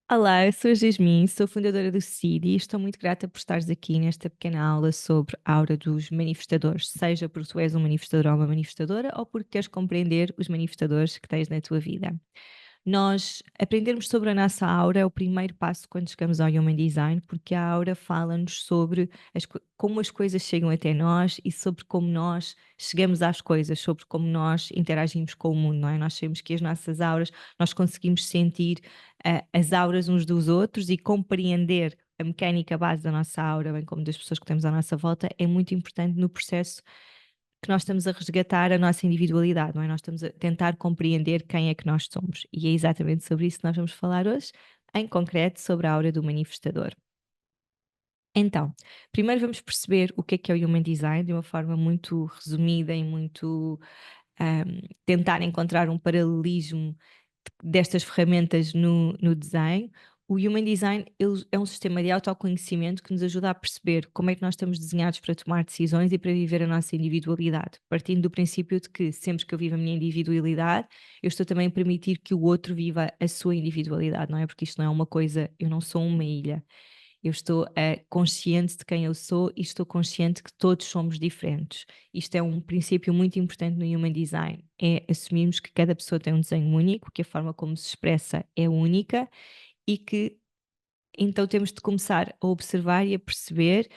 Olá, eu sou a Jasmine, sou fundadora do CID e estou muito grata por estares aqui nesta pequena aula sobre a aura dos manifestadores, seja porque tu és um manifestador ou uma manifestadora ou porque queres compreender os manifestadores que tens na tua vida. Nós aprendermos sobre a nossa aura é o primeiro passo quando chegamos ao Human Design, porque a aura fala-nos sobre como as coisas chegam até nós e sobre como nós chegamos às coisas, sobre como nós interagimos com o mundo, não é? Nós sabemos que as nossas auras, nós conseguimos sentir as auras uns dos outros e compreender a mecânica base da nossa aura, bem como das pessoas que temos à nossa volta, é muito importante no processo que nós estamos a resgatar a nossa individualidade, não é? Nós estamos a tentar compreender quem é que nós somos. E é exatamente sobre isso que nós vamos falar hoje, em concreto sobre a aura do manifestador. Então, primeiro vamos perceber o que é o Human Design de uma forma muito resumida e muito tentar encontrar um paralelismo destas ferramentas no design. O Human Design é um sistema de autoconhecimento que nos ajuda a perceber como é que nós estamos desenhados para tomar decisões e para viver a nossa individualidade, partindo do princípio de que sempre que eu vivo a minha individualidade, eu estou também a permitir que o outro viva a sua individualidade, não é? Porque isto não é uma coisa, eu não sou uma ilha. Eu estou consciente de quem eu sou e estou consciente que todos somos diferentes. Isto é um princípio muito importante no Human Design, é assumirmos que cada pessoa tem um desenho único, que a forma como se expressa é única e que então temos de começar a observar e a perceber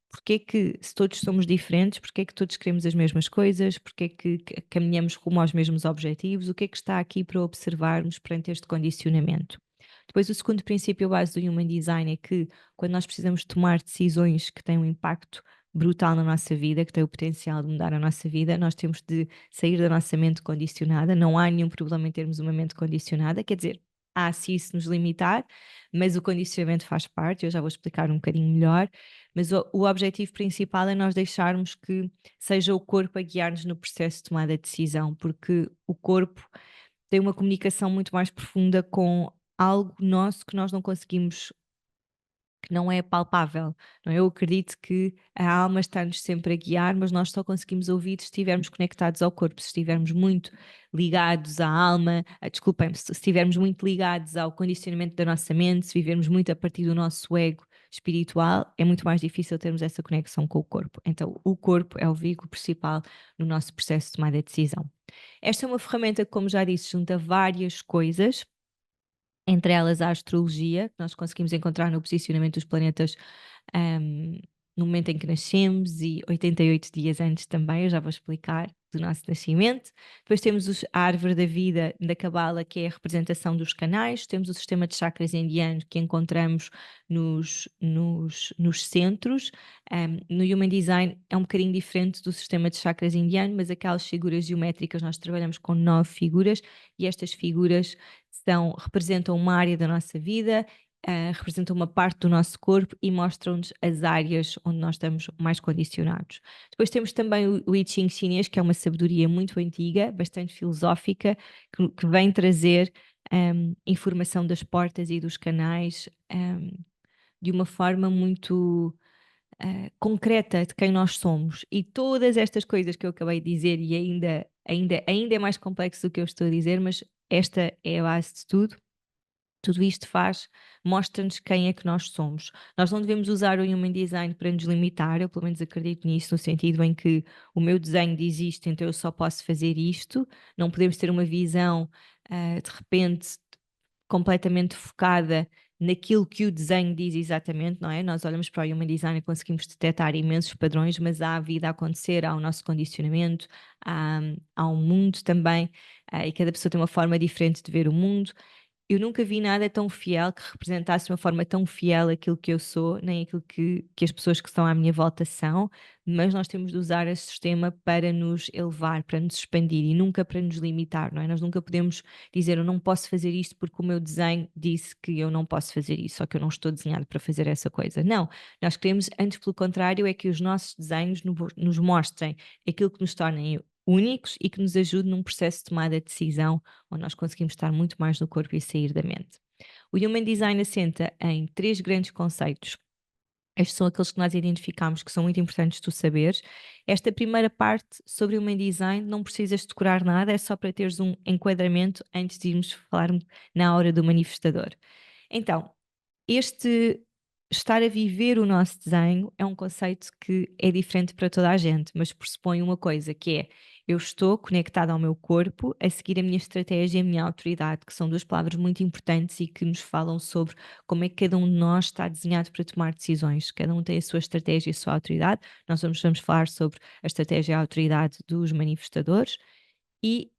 porque é que, se todos somos diferentes, porque é que todos queremos as mesmas coisas, porque é que caminhamos rumo aos mesmos objetivos, o que é que está aqui para observarmos perante este condicionamento. Depois, o segundo princípio base do Human Design é que, quando nós precisamos tomar decisões que têm um impacto brutal na nossa vida, que têm o potencial de mudar a nossa vida, nós temos de sair da nossa mente condicionada. Não há nenhum problema em termos uma mente condicionada, quer dizer, há se isso nos limitar, mas o condicionamento faz parte, eu já vou explicar um bocadinho melhor, mas o objetivo principal é nós deixarmos que seja o corpo a guiar-nos no processo de tomada de decisão, porque o corpo tem uma comunicação muito mais profunda com algo nosso que nós não conseguimos, que não é palpável, não é? Eu acredito que a alma está-nos sempre a guiar, mas nós só conseguimos ouvir se estivermos conectados ao corpo, se estivermos muito ligados à alma, desculpem-me, se estivermos muito ligados ao condicionamento da nossa mente, se vivermos muito a partir do nosso ego espiritual, é muito mais difícil termos essa conexão com o corpo. Então, o corpo é o veículo principal no nosso processo de tomada de decisão. Esta é uma ferramenta que, como já disse, junta várias coisas, entre elas a astrologia, que nós conseguimos encontrar no posicionamento dos planetas, ahm, no momento em que nascemos e 88 dias antes também, eu já vou explicar do nosso nascimento. Depois temos a árvore da vida da Cabala, que é a representação dos canais. Temos o sistema de chakras indiano que encontramos nos centros. No Human Design é um bocadinho diferente do sistema de chakras indiano, mas aquelas figuras geométricas, nós trabalhamos com 9 figuras e estas figuras representam uma área da nossa vida, representam uma parte do nosso corpo e mostram-nos as áreas onde nós estamos mais condicionados. Depois temos também o I Ching chinês, que é uma sabedoria muito antiga, bastante filosófica, que vem trazer informação das portas e dos canais de uma forma muito concreta de quem nós somos. E todas estas coisas que eu acabei de dizer, e ainda é mais complexo do que eu estou a dizer, mas esta é a base de tudo. Tudo isto mostra-nos quem é que nós somos. Nós não devemos usar o Human Design para nos limitar, eu pelo menos acredito nisso, no sentido em que o meu desenho diz isto, então eu só posso fazer isto. Não podemos ter uma visão, de repente, completamente focada naquilo que o desenho diz exatamente, não é? Nós olhamos para o Human Design e conseguimos detectar imensos padrões, mas há a vida a acontecer, há o nosso condicionamento, há um mundo também, e cada pessoa tem uma forma diferente de ver o mundo. Eu nunca vi nada tão fiel, que representasse de uma forma tão fiel aquilo que eu sou, nem aquilo que as pessoas que estão à minha volta são, mas nós temos de usar esse sistema para nos elevar, para nos expandir e nunca para nos limitar, não é? Nós nunca podemos dizer eu não posso fazer isto porque o meu desenho disse que eu não posso fazer isso, só que eu não estou desenhado para fazer essa coisa. Não, nós queremos, antes pelo contrário, é que os nossos desenhos nos mostrem aquilo que nos tornem únicos e que nos ajude num processo de tomada de decisão onde nós conseguimos estar muito mais no corpo e sair da mente. O Human Design assenta em três grandes conceitos. Estes são aqueles que nós identificamos que são muito importantes tu saberes. Esta primeira parte sobre o Human Design não precisas decorar nada, é só para teres um enquadramento antes de irmos falar na hora do manifestador. Então, este estar a viver o nosso desenho é um conceito que é diferente para toda a gente, mas pressupõe uma coisa que é: eu estou conectada ao meu corpo a seguir a minha estratégia e a minha autoridade, que são duas palavras muito importantes e que nos falam sobre como é que cada um de nós está desenhado para tomar decisões. Cada um tem a sua estratégia e a sua autoridade. Nós vamos falar sobre a estratégia e a autoridade dos manifestadores e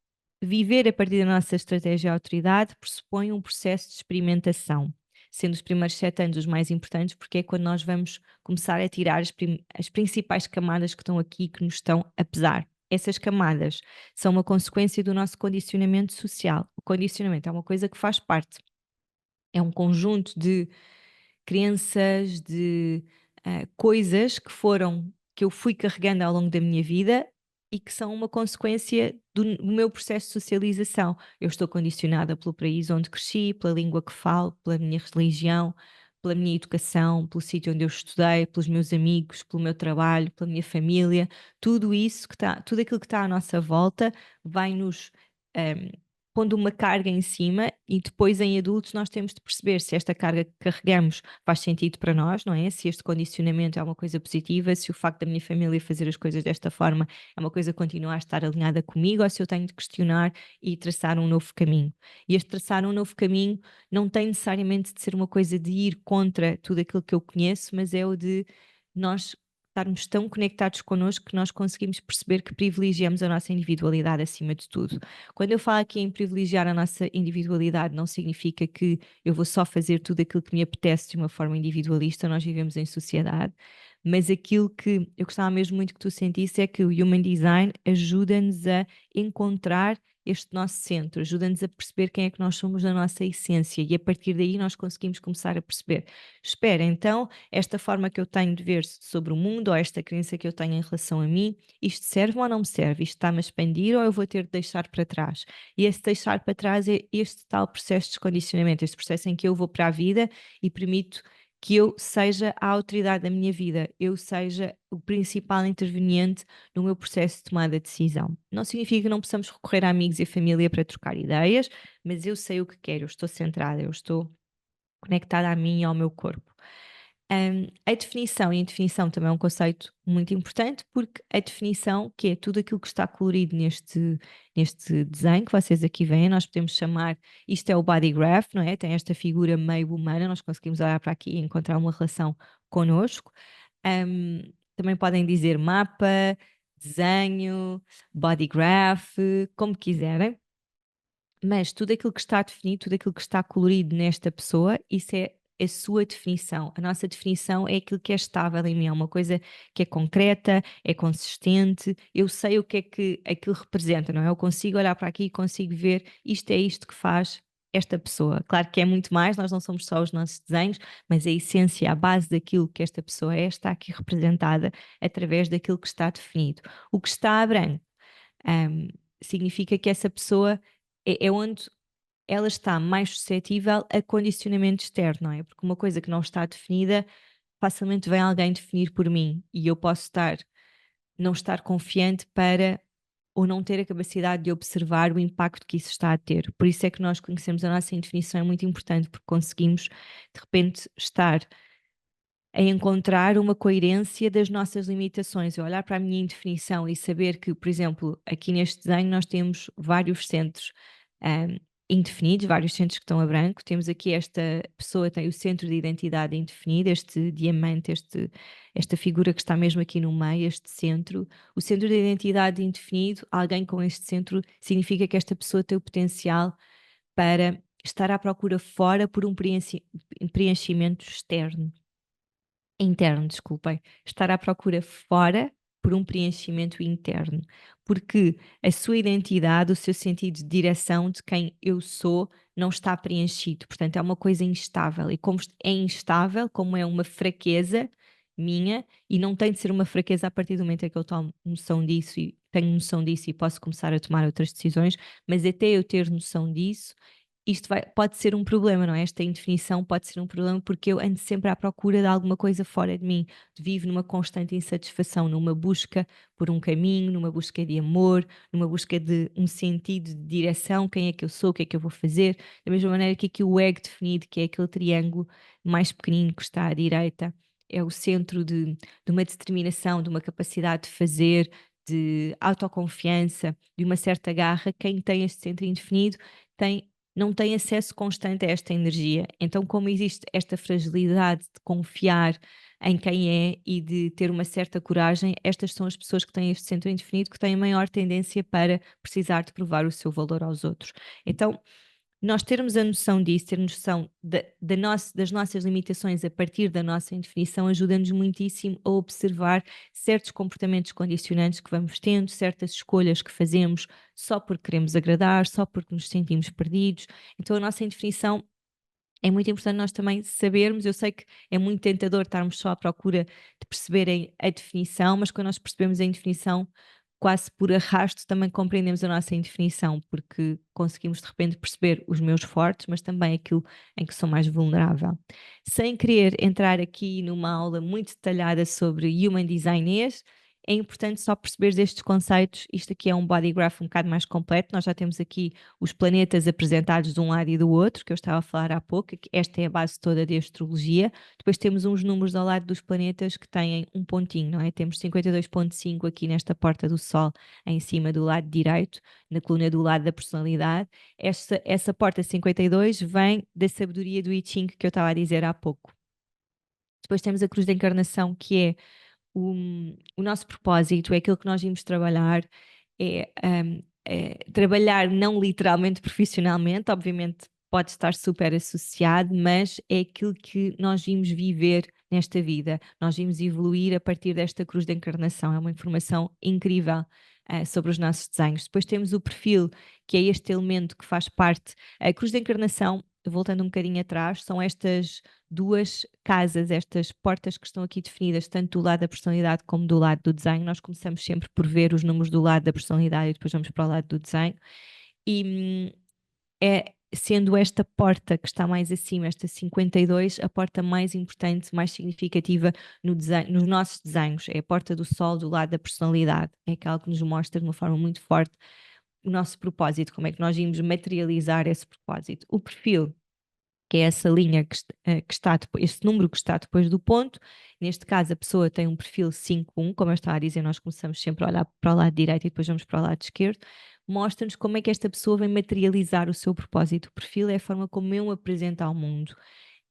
viver a partir da nossa estratégia e autoridade pressupõe um processo de experimentação, sendo os primeiros 7 anos os mais importantes, porque é quando nós vamos começar a tirar as principais camadas que estão aqui, que nos estão a pesar. Essas camadas são uma consequência do nosso condicionamento social. O condicionamento é uma coisa que faz parte, é um conjunto de crenças, de coisas que eu fui carregando ao longo da minha vida e que são uma consequência do meu processo de socialização. Eu estou condicionada pelo país onde cresci, pela língua que falo, pela minha religião, pela minha educação, pelo sítio onde eu estudei, pelos meus amigos, pelo meu trabalho, pela minha família. Tudo isso que está, tudo aquilo que está à nossa volta vai nos pondo uma carga em cima e depois em adultos nós temos de perceber se esta carga que carregamos faz sentido para nós, não é? Se este condicionamento é uma coisa positiva, se o facto da minha família fazer as coisas desta forma é uma coisa que continua a estar alinhada comigo ou se eu tenho de questionar e traçar um novo caminho. E este traçar um novo caminho não tem necessariamente de ser uma coisa de ir contra tudo aquilo que eu conheço, mas é o de nós estarmos tão conectados connosco que nós conseguimos perceber que privilegiamos a nossa individualidade acima de tudo. Quando eu falo aqui em privilegiar a nossa individualidade, não significa que eu vou só fazer tudo aquilo que me apetece de uma forma individualista, nós vivemos em sociedade, mas aquilo que eu gostava mesmo muito que tu sentisse é que o Human Design ajuda-nos a encontrar este nosso centro, ajuda-nos a perceber quem é que nós somos na nossa essência e a partir daí nós conseguimos começar a perceber, espera, então esta forma que eu tenho de ver sobre o mundo ou esta crença que eu tenho em relação a mim, isto serve ou não me serve? Isto está-me a expandir ou eu vou ter de deixar para trás? E esse deixar para trás é este tal processo de descondicionamento, este processo em que eu vou para a vida e permito que eu seja a autoridade da minha vida, eu seja o principal interveniente no meu processo de tomada de decisão. Não significa que não possamos recorrer a amigos e a família para trocar ideias, mas eu sei o que quero, eu estou centrada, eu estou conectada a mim e ao meu corpo. A definição, e a definição também é um conceito muito importante, porque a definição, que é tudo aquilo que está colorido neste desenho que vocês aqui veem, nós podemos chamar, isto é o body graph, não é? Tem esta figura meio humana, nós conseguimos olhar para aqui e encontrar uma relação connosco. Também podem dizer mapa, desenho, body graph, como quiserem. Mas tudo aquilo que está definido, tudo aquilo que está colorido nesta pessoa, isso é a sua definição. A nossa definição é aquilo que é estável em mim, é uma coisa que é concreta, é consistente, eu sei o que é que aquilo representa, não é? Eu consigo olhar para aqui e consigo ver isto é isto que faz esta pessoa. Claro que é muito mais, nós não somos só os nossos desenhos, mas a essência, a base daquilo que esta pessoa é, está aqui representada através daquilo que está definido. O que está a branco Ahm, significa que essa pessoa é onde ela está mais suscetível a condicionamento externo, não é? Porque uma coisa que não está definida, facilmente vem alguém definir por mim e eu posso não estar confiante para ou não ter a capacidade de observar o impacto que isso está a ter. Por isso é que nós conhecemos a nossa indefinição, é muito importante, porque conseguimos, de repente, estar a encontrar uma coerência das nossas limitações. Eu olhar para a minha indefinição e saber que, por exemplo, aqui neste desenho nós temos vários centros ahm, indefinidos, vários centros que estão a branco. Temos aqui esta pessoa tem o centro de identidade indefinido, este diamante, esta figura que está mesmo aqui no meio, este centro. O centro de identidade indefinido, alguém com este centro, significa que esta pessoa tem o potencial para estar à procura fora por um preenchimento externo interno, desculpem, estar à procura fora por um preenchimento interno, porque a sua identidade, o seu sentido de direção de quem eu sou não está preenchido, portanto é uma coisa instável e como é instável, como é uma fraqueza minha e não tem de ser uma fraqueza a partir do momento em que eu tomo noção disso e tenho noção disso e posso começar a tomar outras decisões, mas até eu ter noção disso pode ser um problema, não é? Esta indefinição pode ser um problema porque eu ando sempre à procura de alguma coisa fora de mim, vivo numa constante insatisfação, numa busca por um caminho, numa busca de amor, numa busca de um sentido de direção, quem é que eu sou, o que é que eu vou fazer, da mesma maneira que aqui o ego definido, que é aquele triângulo mais pequenino que está à direita, é o centro de uma determinação, de uma capacidade de fazer, de autoconfiança, de uma certa garra. Quem tem este centro indefinido tem não tem acesso constante a esta energia. Então, como existe esta fragilidade de confiar em quem é e de ter uma certa coragem, estas são as pessoas que têm este centro indefinido que têm maior tendência para precisar de provar o seu valor aos outros. Então, nós termos a noção disso, ter noção das nossas limitações a partir da nossa indefinição, ajuda-nos muitíssimo a observar certos comportamentos condicionantes que vamos tendo, certas escolhas que fazemos só porque queremos agradar, só porque nos sentimos perdidos. Então, a nossa indefinição é muito importante nós também sabermos. Eu sei que é muito tentador estarmos só à procura de perceberem a definição, mas quando nós percebemos a indefinição, quase por arrasto também compreendemos a nossa indefinição, porque conseguimos de repente perceber os meus fortes, mas também aquilo em que sou mais vulnerável. Sem querer entrar aqui numa aula muito detalhada sobre Human Design, é importante só perceber estes conceitos. Isto aqui é um body graph um bocado mais completo. Nós já temos aqui os planetas apresentados de um lado e do outro, que eu estava a falar há pouco. Esta é a base toda de astrologia. Depois temos uns números ao lado dos planetas que têm um pontinho, não é? Temos 52,5 aqui nesta porta do Sol, em cima do lado direito, na coluna do lado da personalidade. Essa porta 52 vem da sabedoria do I Ching que eu estava a dizer há pouco. Depois temos a cruz da encarnação, que é o nosso propósito, é aquilo que nós vimos trabalhar, é trabalhar não literalmente profissionalmente, obviamente pode estar super associado, mas é aquilo que nós vimos viver nesta vida, nós vimos evoluir a partir desta cruz de encarnação. É uma informação incrível sobre os nossos desenhos. Depois temos o perfil, que é este elemento que faz parte. A cruz de encarnação, voltando um bocadinho atrás, são estas duas casas, estas portas que estão aqui definidas, tanto do lado da personalidade como do lado do desenho. Nós começamos sempre por ver os números do lado da personalidade e depois vamos para o lado do desenho. E sendo esta porta que está mais acima, esta 52, a porta mais importante, mais significativa no desenho, nos nossos desenhos. É a porta do Sol do lado da personalidade. É aquela que nos mostra de uma forma muito forte o nosso propósito, como é que nós vamos materializar esse propósito. O perfil, que é essa linha que está depois, esse número que está depois do ponto. Neste caso, a pessoa tem um perfil 5-1, como eu estava a dizer, nós começamos sempre a olhar para o lado direito e depois vamos para o lado esquerdo. Mostra-nos como é que esta pessoa vem materializar o seu propósito. O perfil é a forma como eu me apresento ao mundo.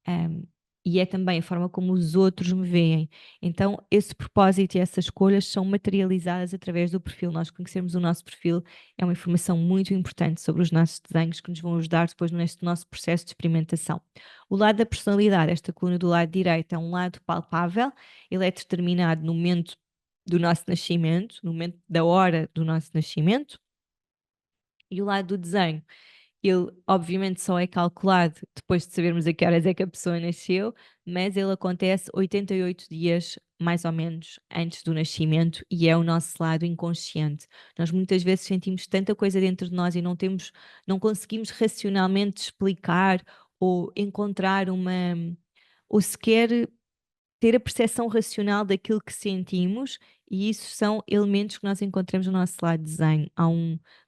Um, e é também a forma como os outros me veem. Então, esse propósito e essas escolhas são materializadas através do perfil. Nós conhecermos o nosso perfil é uma informação muito importante sobre os nossos desenhos que nos vão ajudar depois neste nosso processo de experimentação. O lado da personalidade, esta coluna do lado direito, é um lado palpável, ele é determinado no momento do nosso nascimento, no momento da hora do nosso nascimento, e o lado do desenho ele, obviamente, só é calculado depois de sabermos a que horas é que a pessoa nasceu, mas ele acontece 88 dias, mais ou menos, antes do nascimento e é o nosso lado inconsciente. Nós muitas vezes sentimos tanta coisa dentro de nós e não conseguimos racionalmente explicar ou encontrar ou sequer ter a percepção racional daquilo que sentimos, e isso são elementos que nós encontramos no nosso lado de desenho.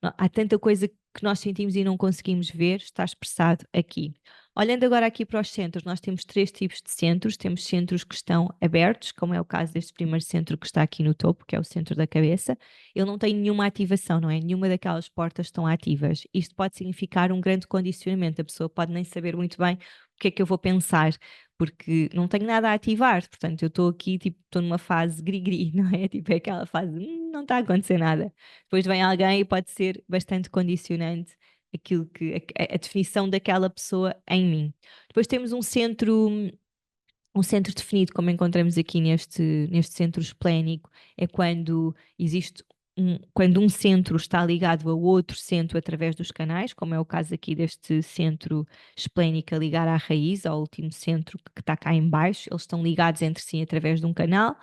Há tanta coisa que nós sentimos e não conseguimos ver, está expressado aqui. Olhando agora aqui para os centros, nós temos três tipos de centros. Temos centros que estão abertos, como é o caso deste primeiro centro que está aqui no topo, que é o centro da cabeça. Ele não tem nenhuma ativação, não é? Nenhuma daquelas portas estão ativas. Isto pode significar um grande condicionamento. A pessoa pode nem saber muito bem o que é que eu vou pensar, porque não tenho nada a ativar, portanto eu estou aqui, tipo, estou numa fase gri-gri, não é? Tipo, é aquela fase, não está a acontecer nada. Depois vem alguém e pode ser bastante condicionante aquilo que, a definição daquela pessoa em mim. Depois temos um centro definido, como encontramos aqui neste centro esplénico, é quando um centro está ligado a outro centro através dos canais, como é o caso aqui deste centro esplénico a ligar à raiz, ao último centro que está cá em baixo, eles estão ligados entre si através de um canal.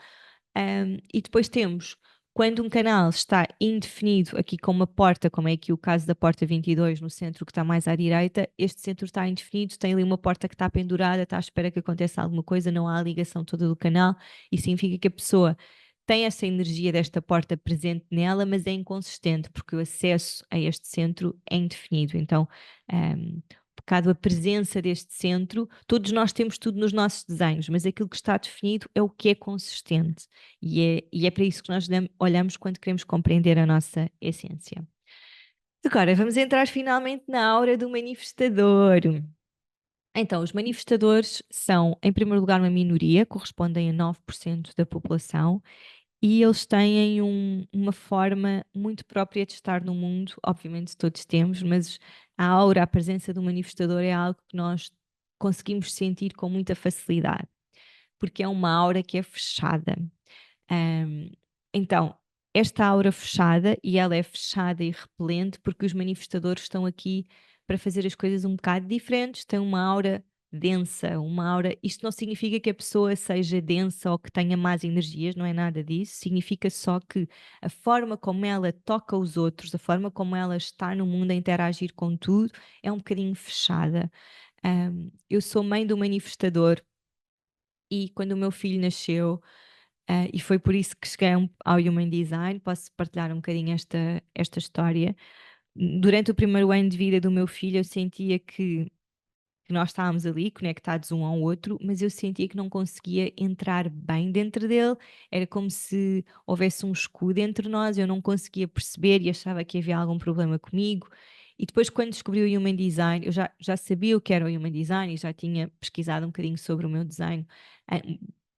E depois temos Quando um canal está indefinido, aqui com uma porta, como é aqui o caso da porta 22, no centro que está mais à direita, este centro está indefinido, tem ali uma porta que está pendurada, está à espera que aconteça alguma coisa, não há a ligação toda do canal, e significa que a pessoa tem essa energia desta porta presente nela, mas é inconsistente, porque o acesso a este centro é indefinido. Então, por causa da presença deste centro, todos nós temos tudo nos nossos desenhos, mas aquilo que está definido é o que é consistente. E é para isso que nós olhamos quando queremos compreender a nossa essência. Agora, vamos entrar finalmente na aura do manifestador. Então, os manifestadores são, em primeiro lugar, uma minoria, correspondem a 9% da população, e eles têm uma forma muito própria de estar no mundo. Obviamente todos temos, mas a aura, a presença do manifestador é algo que nós conseguimos sentir com muita facilidade, porque é uma aura que é fechada. Um, então, esta aura fechada, e ela é fechada e repelente, porque os manifestadores estão aqui para fazer as coisas um bocado diferentes, têm uma aura densa, uma aura. Isto não significa que a pessoa seja densa ou que tenha más energias, não é nada disso, significa só que a forma como ela toca os outros, a forma como ela está no mundo a interagir com tudo, é um bocadinho fechada. Eu sou mãe do manifestador e quando o meu filho nasceu, e foi por isso que cheguei ao Human Design. Posso partilhar um bocadinho esta história. Durante o primeiro ano de vida do meu filho, eu sentia que nós estávamos ali conectados um ao outro, mas eu sentia que não conseguia entrar bem dentro dele. Era como se houvesse um escudo entre nós, eu não conseguia perceber e achava que havia algum problema comigo. E depois, quando descobri o Human Design, eu já sabia o que era o Human Design e já tinha pesquisado um bocadinho sobre o meu design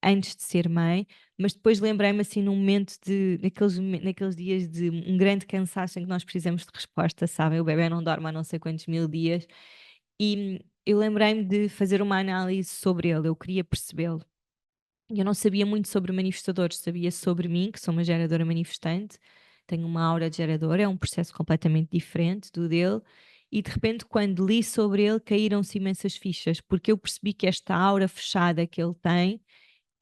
antes de ser mãe, mas depois lembrei-me assim num momento naqueles dias de um grande cansaço em que nós precisamos de resposta, sabem? O bebê não dorme há não sei quantos mil dias e eu lembrei-me de fazer uma análise sobre ele, eu queria percebê-lo. Eu não sabia muito sobre manifestadores, sabia sobre mim, que sou uma geradora manifestante, tenho uma aura de geradora, é um processo completamente diferente do dele, e de repente, quando li sobre ele, caíram-se imensas fichas, porque eu percebi que esta aura fechada que ele tem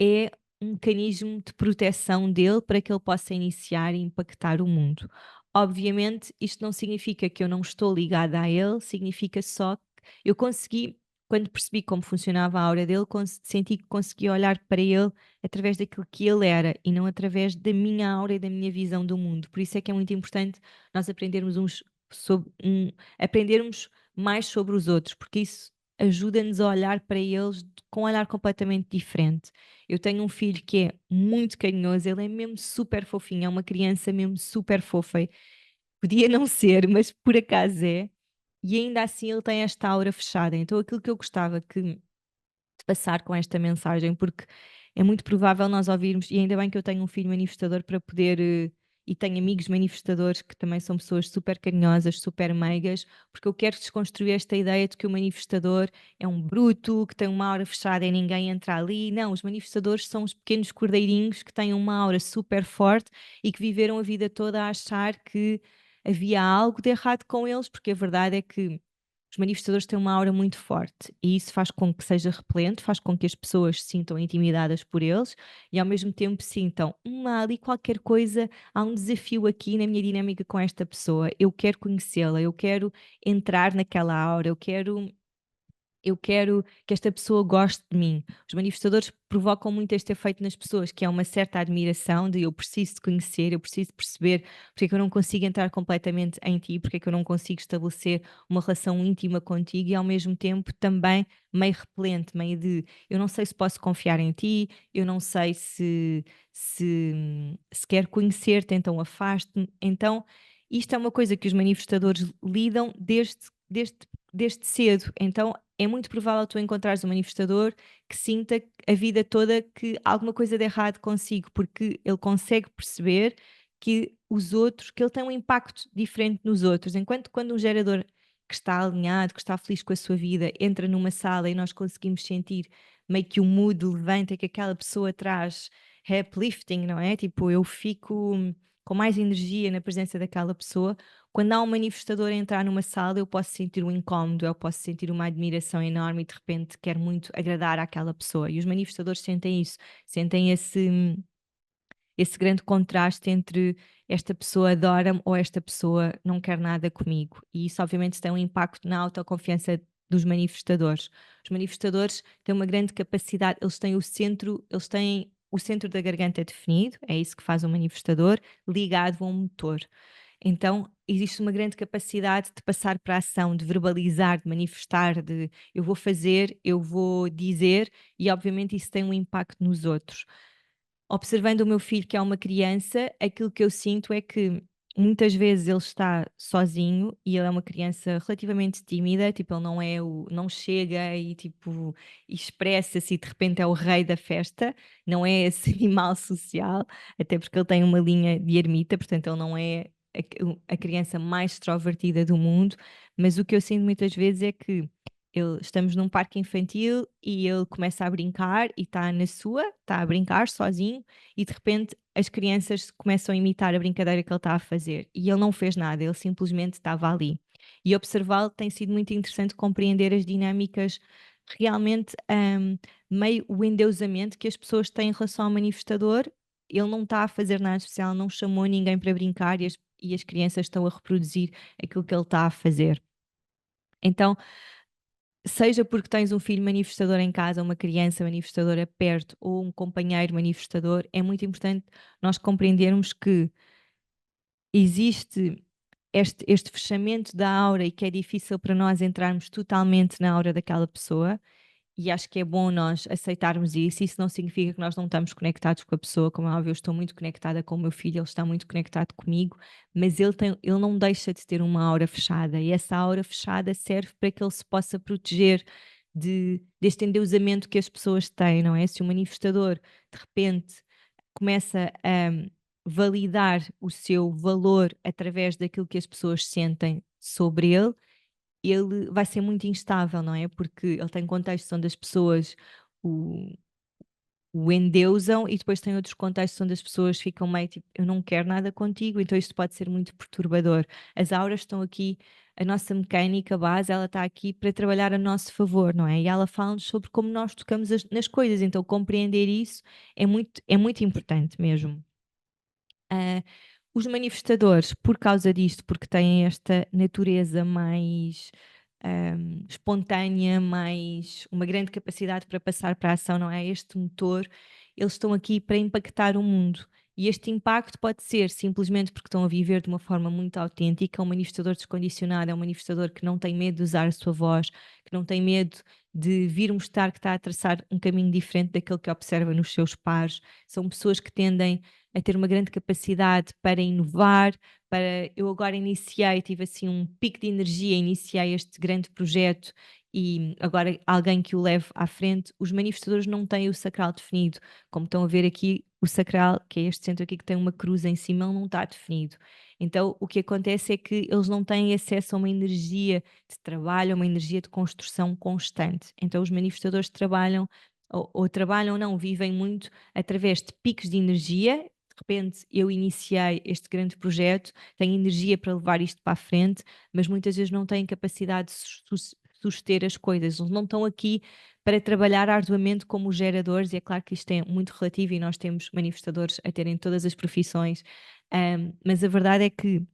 é um mecanismo de proteção dele para que ele possa iniciar e impactar o mundo. Obviamente, isto não significa que eu não estou ligada a ele, significa só que eu consegui, quando percebi como funcionava a aura dele, senti que conseguia olhar para ele através daquilo que ele era e não através da minha aura e da minha visão do mundo. Por isso é que é muito importante nós aprendermos mais sobre os outros, porque isso ajuda-nos a olhar para eles com um olhar completamente diferente. Eu tenho um filho que é muito carinhoso, ele é mesmo super fofinho, é uma criança mesmo super fofa. Podia não ser, mas por acaso é. E ainda assim ele tem esta aura fechada. Então aquilo que eu gostava de passar com esta mensagem, porque é muito provável nós ouvirmos, e ainda bem que eu tenho um filho manifestador para poder, e tenho amigos manifestadores que também são pessoas super carinhosas, super meigas, porque eu quero desconstruir esta ideia de que o manifestador é um bruto, que tem uma aura fechada e ninguém entra ali. Não, os manifestadores são os pequenos cordeirinhos que têm uma aura super forte e que viveram a vida toda a achar que havia algo de errado com eles, porque a verdade é que os manifestadores têm uma aura muito forte e isso faz com que seja repelente, faz com que as pessoas se sintam intimidadas por eles e ao mesmo tempo sintam ali qualquer coisa, há um desafio aqui na minha dinâmica com esta pessoa, eu quero conhecê-la, eu quero entrar naquela aura, eu quero que esta pessoa goste de mim. Os manifestadores provocam muito este efeito nas pessoas, que é uma certa admiração de eu preciso de conhecer, eu preciso de perceber porque é que eu não consigo entrar completamente em ti, porque é que eu não consigo estabelecer uma relação íntima contigo e ao mesmo tempo também meio repelente, meio de eu não sei se posso confiar em ti, eu não sei se quero conhecer-te, então afaste-me. Então, isto é uma coisa que os manifestadores lidam desde cedo. Então, é muito provável tu encontrares um manifestador que sinta a vida toda que alguma coisa de errado consigo, porque ele consegue perceber que os outros, que ele tem um impacto diferente nos outros. Enquanto quando um gerador que está alinhado, que está feliz com a sua vida, entra numa sala e nós conseguimos sentir meio que o mood levanta que aquela pessoa traz uplifting, não é? Tipo, eu fico com mais energia na presença daquela pessoa. Quando há um manifestador a entrar numa sala, eu posso sentir um incómodo, eu posso sentir uma admiração enorme e de repente quero muito agradar àquela pessoa. E os manifestadores sentem isso, sentem esse grande contraste entre esta pessoa adora-me ou esta pessoa não quer nada comigo. E isso, obviamente, tem um impacto na autoconfiança dos manifestadores. Os manifestadores têm uma grande capacidade, eles têm o centro da garganta definido, é isso que faz um manifestador, ligado a um motor. Então, existe uma grande capacidade de passar para a ação, de verbalizar, de manifestar, de eu vou fazer, eu vou dizer, e obviamente isso tem um impacto nos outros. Observando o meu filho, que é uma criança, aquilo que eu sinto é que muitas vezes ele está sozinho e ele é uma criança relativamente tímida, tipo, ele não chega e tipo, e expressa-se e de repente é o rei da festa, não é esse animal social, até porque ele tem uma linha de ermita, portanto ele não é a criança mais extrovertida do mundo, mas o que eu sinto muitas vezes é que estamos num parque infantil e ele começa a brincar e está na sua, está a brincar sozinho e de repente as crianças começam a imitar a brincadeira que ele está a fazer e ele não fez nada, ele simplesmente estava ali. E observá-lo tem sido muito interessante compreender as dinâmicas realmente meio o endeusamento que as pessoas têm em relação ao manifestador. Ele não está a fazer nada especial, não chamou ninguém para brincar e as crianças estão a reproduzir aquilo que ele está a fazer. Então, seja porque tens um filho manifestador em casa, uma criança manifestadora perto ou um companheiro manifestador, é muito importante nós compreendermos que existe este fechamento da aura e que é difícil para nós entrarmos totalmente na aura daquela pessoa. E acho que é bom nós aceitarmos isso. Isso não significa que nós não estamos conectados com a pessoa. Como é óbvio, eu estou muito conectada com o meu filho, ele está muito conectado comigo, mas ele não deixa de ter uma aura fechada. E essa aura fechada serve para que ele se possa proteger deste endeusamento que as pessoas têm, não é? Se o manifestador de repente começa a validar o seu valor através daquilo que as pessoas sentem sobre ele vai ser muito instável, não é? Porque ele tem contextos onde as pessoas o, o endeusam e depois tem outros contextos onde as pessoas ficam meio tipo, eu não quero nada contigo, então isto pode ser muito perturbador. As auras estão aqui, a nossa mecânica base, ela está aqui para trabalhar a nosso favor, não é? E ela fala-nos sobre como nós tocamos nas coisas, então compreender isso é muito importante mesmo. Ah, os manifestadores, por causa disto, porque têm esta natureza mais espontânea, mais uma grande capacidade para passar para a ação, não é? Este motor, eles estão aqui para impactar o mundo. E este impacto pode ser simplesmente porque estão a viver de uma forma muito autêntica. Um manifestador descondicionado é um manifestador que não tem medo de usar a sua voz, que não tem medo de vir mostrar que está a traçar um caminho diferente daquele que observa nos seus pares. São pessoas que tendem a ter uma grande capacidade para inovar, eu agora tive assim um pico de energia, iniciei este grande projeto e agora alguém que o leve à frente. Os manifestadores não têm o sacral definido, como estão a ver aqui, o sacral, que é este centro aqui que tem uma cruz em cima, ele não está definido. Então o que acontece é que eles não têm acesso a uma energia de trabalho, a uma energia de construção constante. Então os manifestadores trabalham ou trabalham, não, vivem muito através de picos de energia. De repente eu iniciei este grande projeto, tenho energia para levar isto para a frente, mas muitas vezes não têm capacidade de suster as coisas, eles não estão aqui para trabalhar arduamente como os geradores, e é claro que isto é muito relativo e nós temos manifestadores a terem todas as profissões, mas a verdade é que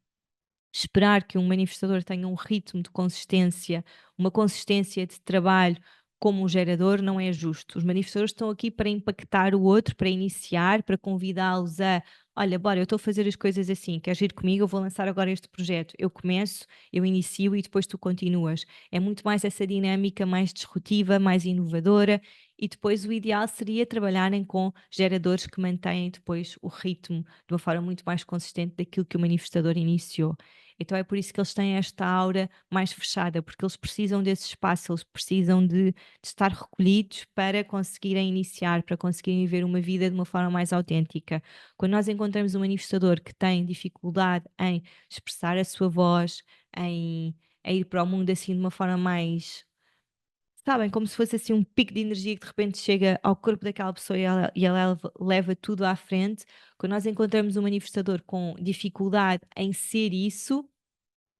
esperar que um manifestador tenha um ritmo de consistência, uma consistência de trabalho como um gerador não é justo. Os manifestadores estão aqui para impactar o outro, para iniciar, para convidá-los a olha, bora, eu estou a fazer as coisas assim, queres ir comigo? Eu vou lançar agora este projeto. Eu começo, eu inicio e depois tu continuas. É muito mais essa dinâmica mais disruptiva, mais inovadora e depois o ideal seria trabalharem com geradores que mantêm depois o ritmo de uma forma muito mais consistente daquilo que o manifestador iniciou. Então é por isso que eles têm esta aura mais fechada, porque eles precisam desse espaço, eles precisam de estar recolhidos para conseguirem iniciar, para conseguirem ver uma vida de uma forma mais autêntica. Quando nós encontramos um manifestador que tem dificuldade em expressar a sua voz, em a ir para o mundo assim de uma forma mais, sabem, como se fosse assim um pico de energia que de repente chega ao corpo daquela pessoa e ela leva tudo à frente. Quando nós encontramos um manifestador com dificuldade em ser isso,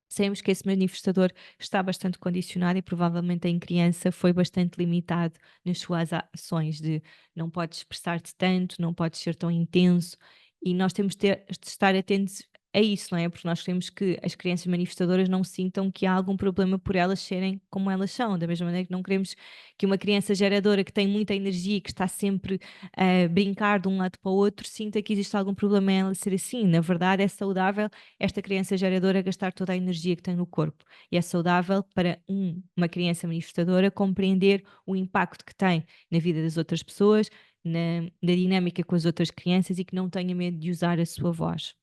sabemos que esse manifestador está bastante condicionado e provavelmente em criança foi bastante limitado nas suas ações de não podes expressar-te tanto, não podes ser tão intenso E nós temos de estar atentos a isso, não é? Porque nós queremos que as crianças manifestadoras não sintam que há algum problema por elas serem como elas são, da mesma maneira que não queremos que uma criança geradora que tem muita energia, que está sempre a brincar de um lado para o outro, sinta que existe algum problema em ela ser assim. Na verdade, é saudável esta criança geradora gastar toda a energia que tem no corpo. E é saudável para uma criança manifestadora compreender o impacto que tem na vida das outras pessoas, na dinâmica com as outras crianças e que não tenha medo de usar a sua voz.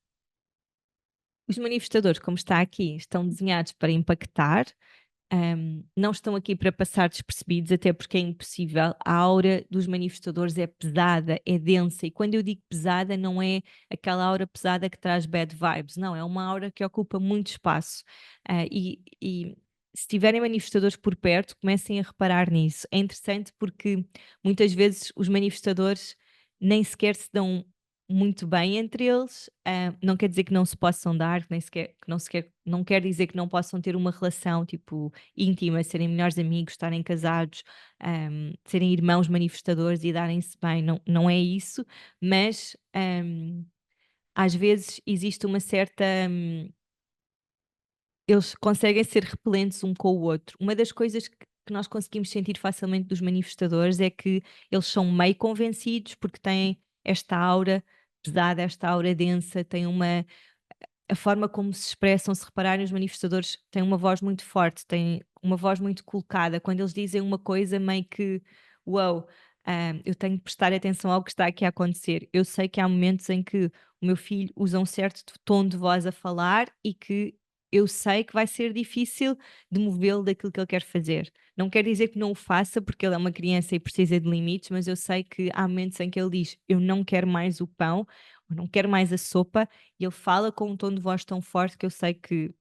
Os manifestadores, como está aqui, estão desenhados para impactar, não estão aqui para passar despercebidos, até porque é impossível. A aura dos manifestadores é pesada, é densa, e quando eu digo pesada, não é aquela aura pesada que traz bad vibes, não, é uma aura que ocupa muito espaço. E se tiverem manifestadores por perto, comecem a reparar nisso. É interessante porque muitas vezes os manifestadores nem sequer se dão muito bem entre eles, não quer dizer que não se possam dar, que nem sequer, que não, sequer, não quer dizer que não possam ter uma relação tipo íntima, serem melhores amigos, estarem casados, serem irmãos manifestadores e darem-se bem, não, não é isso, mas às vezes existe uma certa. Eles conseguem ser repelentes um com o outro. Uma das coisas que nós conseguimos sentir facilmente dos manifestadores é que eles são meio convencidos porque têm esta aura pesada, esta aura densa, têm uma a forma como se expressam, se repararem, os manifestadores têm uma voz muito forte, têm uma voz muito colocada. Quando eles dizem uma coisa, meio que, uau, eu tenho que prestar atenção ao que está aqui a acontecer. Eu sei que há momentos em que o meu filho usa um certo tom de voz a falar e que eu sei que vai ser difícil de movê-lo daquilo que ele quer fazer. Não quer dizer que não o faça, porque ele é uma criança e precisa de limites, mas eu sei que há momentos em que ele diz: Eu não quero mais o pão, eu não quero mais a sopa, e ele fala com um tom de voz tão forte que eu sei que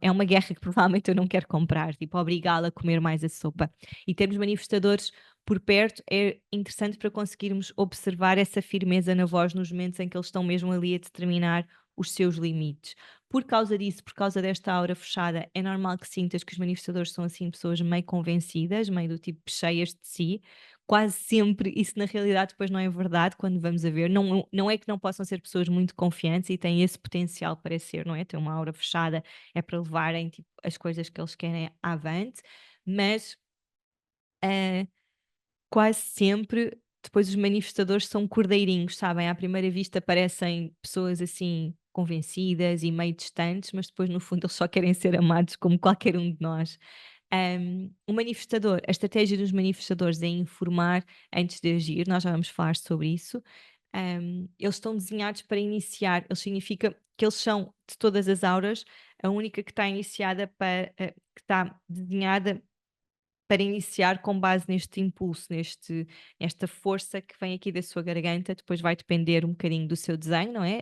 é uma guerra que provavelmente eu não quero comprar, tipo, obrigá-lo a comer mais a sopa. E termos manifestadores por perto é interessante para conseguirmos observar essa firmeza na voz nos momentos em que eles estão mesmo ali a determinar os seus limites. Por causa disso, por causa desta aura fechada, é normal que sintas que os manifestadores são assim pessoas meio convencidas, meio do tipo cheias de si. Quase sempre, isso na realidade depois não é verdade quando vamos a ver. Não, não é que não possam ser pessoas muito confiantes e têm esse potencial para ser, não é? Ter uma aura fechada é para levarem tipo, as coisas que eles querem avante, mas ah, quase sempre depois os manifestadores são cordeirinhos, sabem? À primeira vista parecem pessoas assim convencidas e meio distantes, mas depois no fundo eles só querem ser amados como qualquer um de nós. O manifestador, a estratégia dos manifestadores é informar antes de agir, nós já vamos falar sobre isso. Eles estão desenhados para iniciar, eles significa que eles são de todas as auras, a única que está iniciada para, que está desenhada para iniciar com base neste impulso, nesta força que vem aqui da sua garganta, depois vai depender um bocadinho do seu desenho, não é?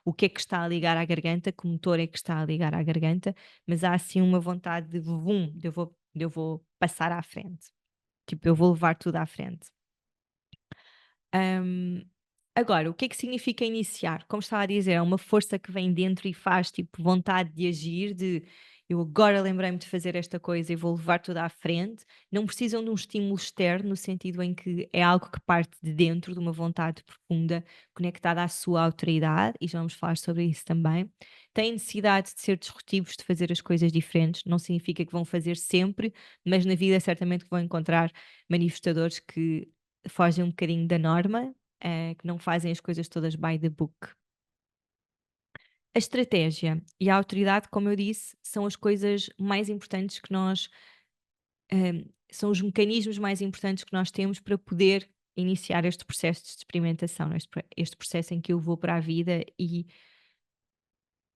O que é que está a ligar à garganta, que motor é que está a ligar à garganta, mas há assim uma vontade de vum, de eu vou passar à frente. Tipo, eu vou levar tudo à frente. Hum, Agora, o que é que significa iniciar? Como estava a dizer, é uma força que vem dentro e faz tipo vontade de agir, de eu agora lembrei-me de fazer esta coisa e vou levar tudo à frente. Não precisam de um estímulo externo, no sentido em que é algo que parte de dentro, de uma vontade profunda, conectada à sua autoridade, e já vamos falar sobre isso também. Têm necessidade de ser disruptivos, de fazer as coisas diferentes, não significa que vão fazer sempre, mas na vida certamente que vão encontrar manifestadores que fogem um bocadinho da norma, que não fazem as coisas todas by the book. A estratégia e a autoridade, como eu disse, são as coisas mais importantes que nós, são os mecanismos mais importantes que nós temos para poder iniciar este processo de experimentação, este processo em que eu vou para a vida e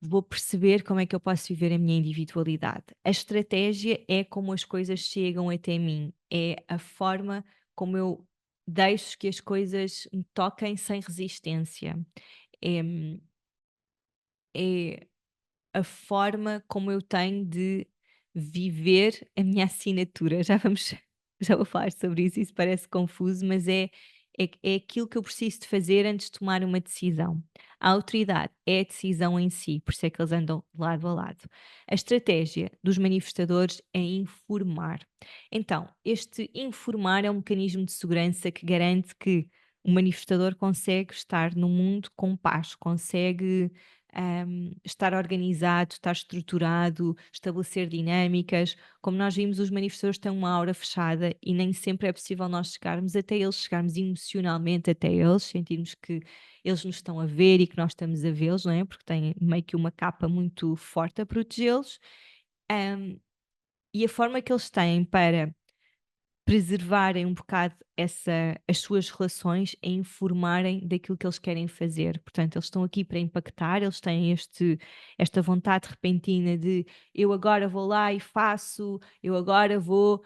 vou perceber como é que eu posso viver a minha individualidade. A estratégia é como as coisas chegam até mim, é a forma como eu deixo que as coisas me toquem sem resistência. É, é a forma como eu tenho de viver a minha assinatura. Já vamos, já vou falar sobre isso, isso parece confuso, mas é aquilo que eu preciso de fazer antes de tomar uma decisão. A autoridade é a decisão em si, por isso é que eles andam lado a lado. A estratégia dos manifestadores é informar. Então, este informar é um mecanismo de segurança que garante que O manifestador consegue estar no mundo com paz, consegue, estar organizado, estar estruturado, estabelecer dinâmicas. Como nós vimos, os manifestadores têm uma aura fechada e nem sempre é possível nós chegarmos até eles, chegarmos emocionalmente até eles, sentirmos que eles nos estão a ver e que nós estamos a vê-los, não é? Porque têm meio que uma capa muito forte a protegê-los. Hum, e a forma que eles têm para preservarem um bocado as suas relações e informarem daquilo que eles querem fazer. Portanto, eles estão aqui para impactar, eles têm esta vontade repentina de eu agora vou lá e faço, eu agora vou.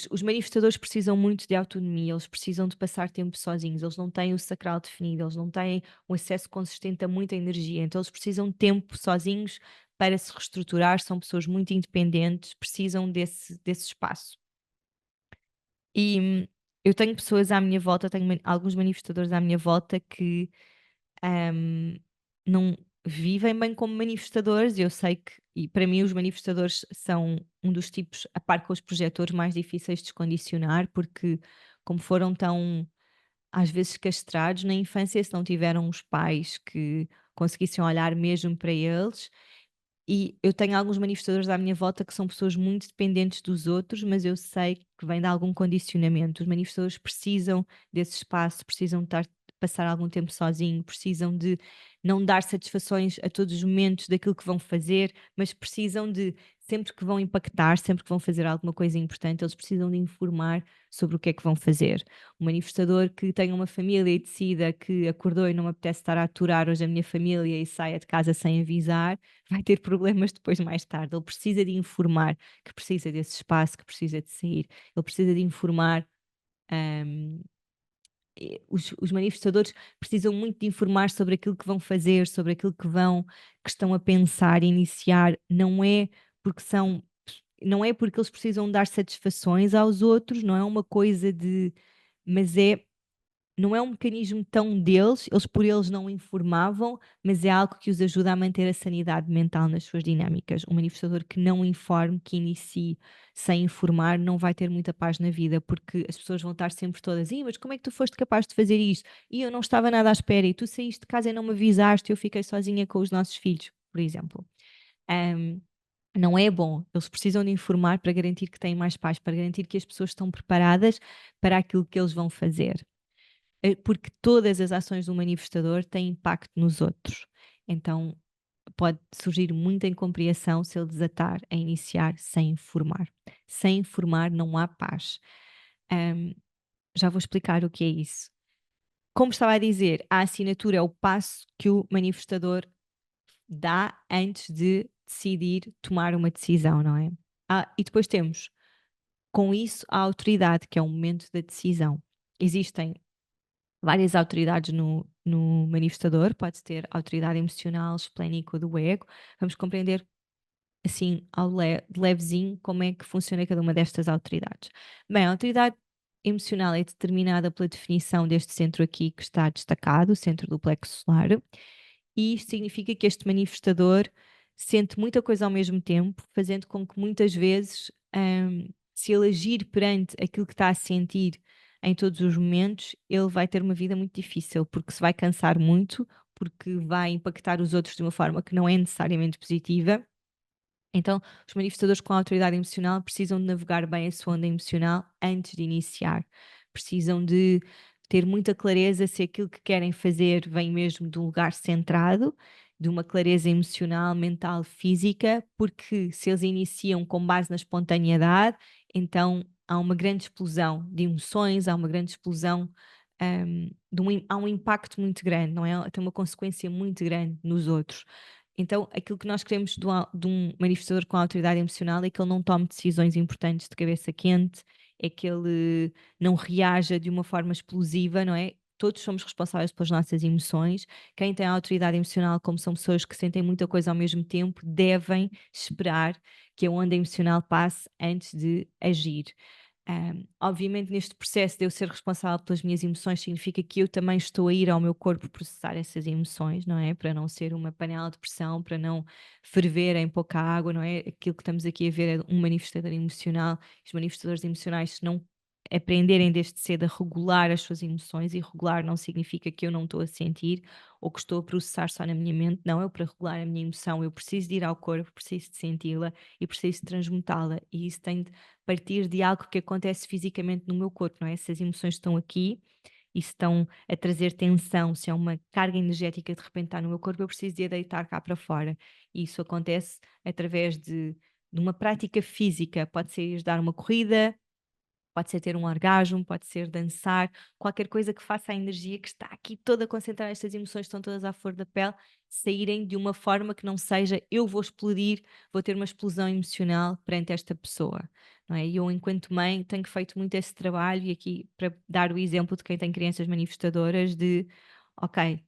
Os manifestadores precisam muito de autonomia, eles precisam de passar tempo sozinhos, eles não têm o sacral definido, eles não têm um acesso consistente a muita energia, então eles precisam de tempo sozinhos para se reestruturar, são pessoas muito independentes, precisam desse espaço. E eu tenho pessoas à minha volta, tenho alguns manifestadores à minha volta que hum, não vivem bem como manifestadores. Eu sei que, e para mim, os manifestadores são um dos tipos, a par com os projetores, mais difíceis de descondicionar, porque, como foram tão, às vezes, castrados na infância, se não tiveram os pais que conseguissem olhar mesmo para eles, e eu tenho alguns manifestadores à minha volta que são pessoas muito dependentes dos outros, mas eu sei que vem de algum condicionamento. Os manifestadores precisam desse espaço, precisam de passar algum tempo sozinho, precisam de não dar satisfações a todos os momentos daquilo que vão fazer, mas precisam de, sempre que vão impactar, sempre que vão fazer alguma coisa importante, eles precisam de informar sobre o que é que vão fazer. Um manifestador que tenha uma família e decida que acordou e não me apetece estar a aturar hoje a minha família e saia de casa sem avisar, vai ter problemas depois mais tarde. Ele precisa de informar que precisa desse espaço, que precisa de sair. Ele precisa de informar. hum, os manifestadores precisam muito de informar sobre aquilo que vão fazer, sobre aquilo que estão a pensar, iniciar. Não é porque eles precisam dar satisfações aos outros, não é uma coisa de, mas não é um mecanismo tão deles, eles por eles não informavam, mas é algo que os ajuda a manter a sanidade mental nas suas dinâmicas. Um manifestador que não informe, que inicie sem informar, não vai ter muita paz na vida, porque as pessoas vão estar sempre todas, mas como é que tu foste capaz de fazer isto? E eu não estava nada à espera, e tu saíste de casa e não me avisaste, eu fiquei sozinha com os nossos filhos, por exemplo. Ahm, não é bom. Eles precisam de informar para garantir que têm mais paz, para garantir que as pessoas estão preparadas para aquilo que eles vão fazer. Porque todas as ações do manifestador têm impacto nos outros. Então pode surgir muita incompreensão se ele desatar a iniciar sem informar. Sem informar não há paz. Ahm, já vou explicar o que é isso. Como estava a dizer, a assinatura é o passo que o manifestador dá antes de decidir tomar uma decisão, não é? E depois temos, com isso, a autoridade, que é o momento da decisão. Existem várias autoridades no manifestador, pode ter autoridade emocional, esplênica do ego. Vamos compreender assim de levezinho como é que funciona cada uma destas autoridades. Bem, a autoridade emocional é determinada pela definição deste centro aqui que está destacado, o centro do plexo solar, e isto significa que este manifestador sente muita coisa ao mesmo tempo, fazendo com que muitas vezes, se ele agir perante aquilo que está a sentir em todos os momentos, ele vai ter uma vida muito difícil, porque se vai cansar muito, porque vai impactar os outros de uma forma que não é necessariamente positiva. Então, os manifestadores com autoridade emocional precisam de navegar bem a sua onda emocional antes de iniciar. Precisam de ter muita clareza se aquilo que querem fazer vem mesmo de um lugar centrado, de uma clareza emocional, mental, física, porque se eles iniciam com base na espontaneidade, então há uma grande explosão de emoções, há uma grande explosão, há um impacto muito grande, não é? Tem uma consequência muito grande nos outros. Então, aquilo que nós queremos de um manifestador com autoridade emocional é que ele não tome decisões importantes de cabeça quente, é que ele não reaja de uma forma explosiva, não é? Todos somos responsáveis pelas nossas emoções. Quem tem autoridade emocional, como são pessoas que sentem muita coisa ao mesmo tempo, devem esperar que a onda emocional passe antes de agir. Obviamente, neste processo de eu ser responsável pelas minhas emoções, significa que eu também estou a ir ao meu corpo processar essas emoções, não é? Para não ser uma panela de pressão, para não ferver em pouca água, não é? Aquilo que estamos aqui a ver é um manifestador emocional. Os manifestadores emocionais, se não aprenderem desde cedo a regular as suas emoções, e regular não significa que eu não estou a sentir ou que estou a processar só na minha mente, não, eu para regular a minha emoção eu preciso de ir ao corpo, preciso de senti-la e preciso de transmutá-la, e isso tem de partir de algo que acontece fisicamente no meu corpo, não é? Se as emoções estão aqui e se estão a trazer tensão, se é uma carga energética de repente está no meu corpo, eu preciso de a deitar cá para fora. E isso acontece através de uma prática física, pode ser ir dar uma corrida, pode ser ter um orgasmo, pode ser dançar, qualquer coisa que faça a energia que está aqui toda concentrada, estas emoções que estão todas à flor da pele, saírem de uma forma que não seja eu vou explodir, vou ter uma explosão emocional perante esta pessoa. Não é? E eu, enquanto mãe, tenho feito muito esse trabalho, e aqui para dar o exemplo de quem tem crianças manifestadoras, de ok,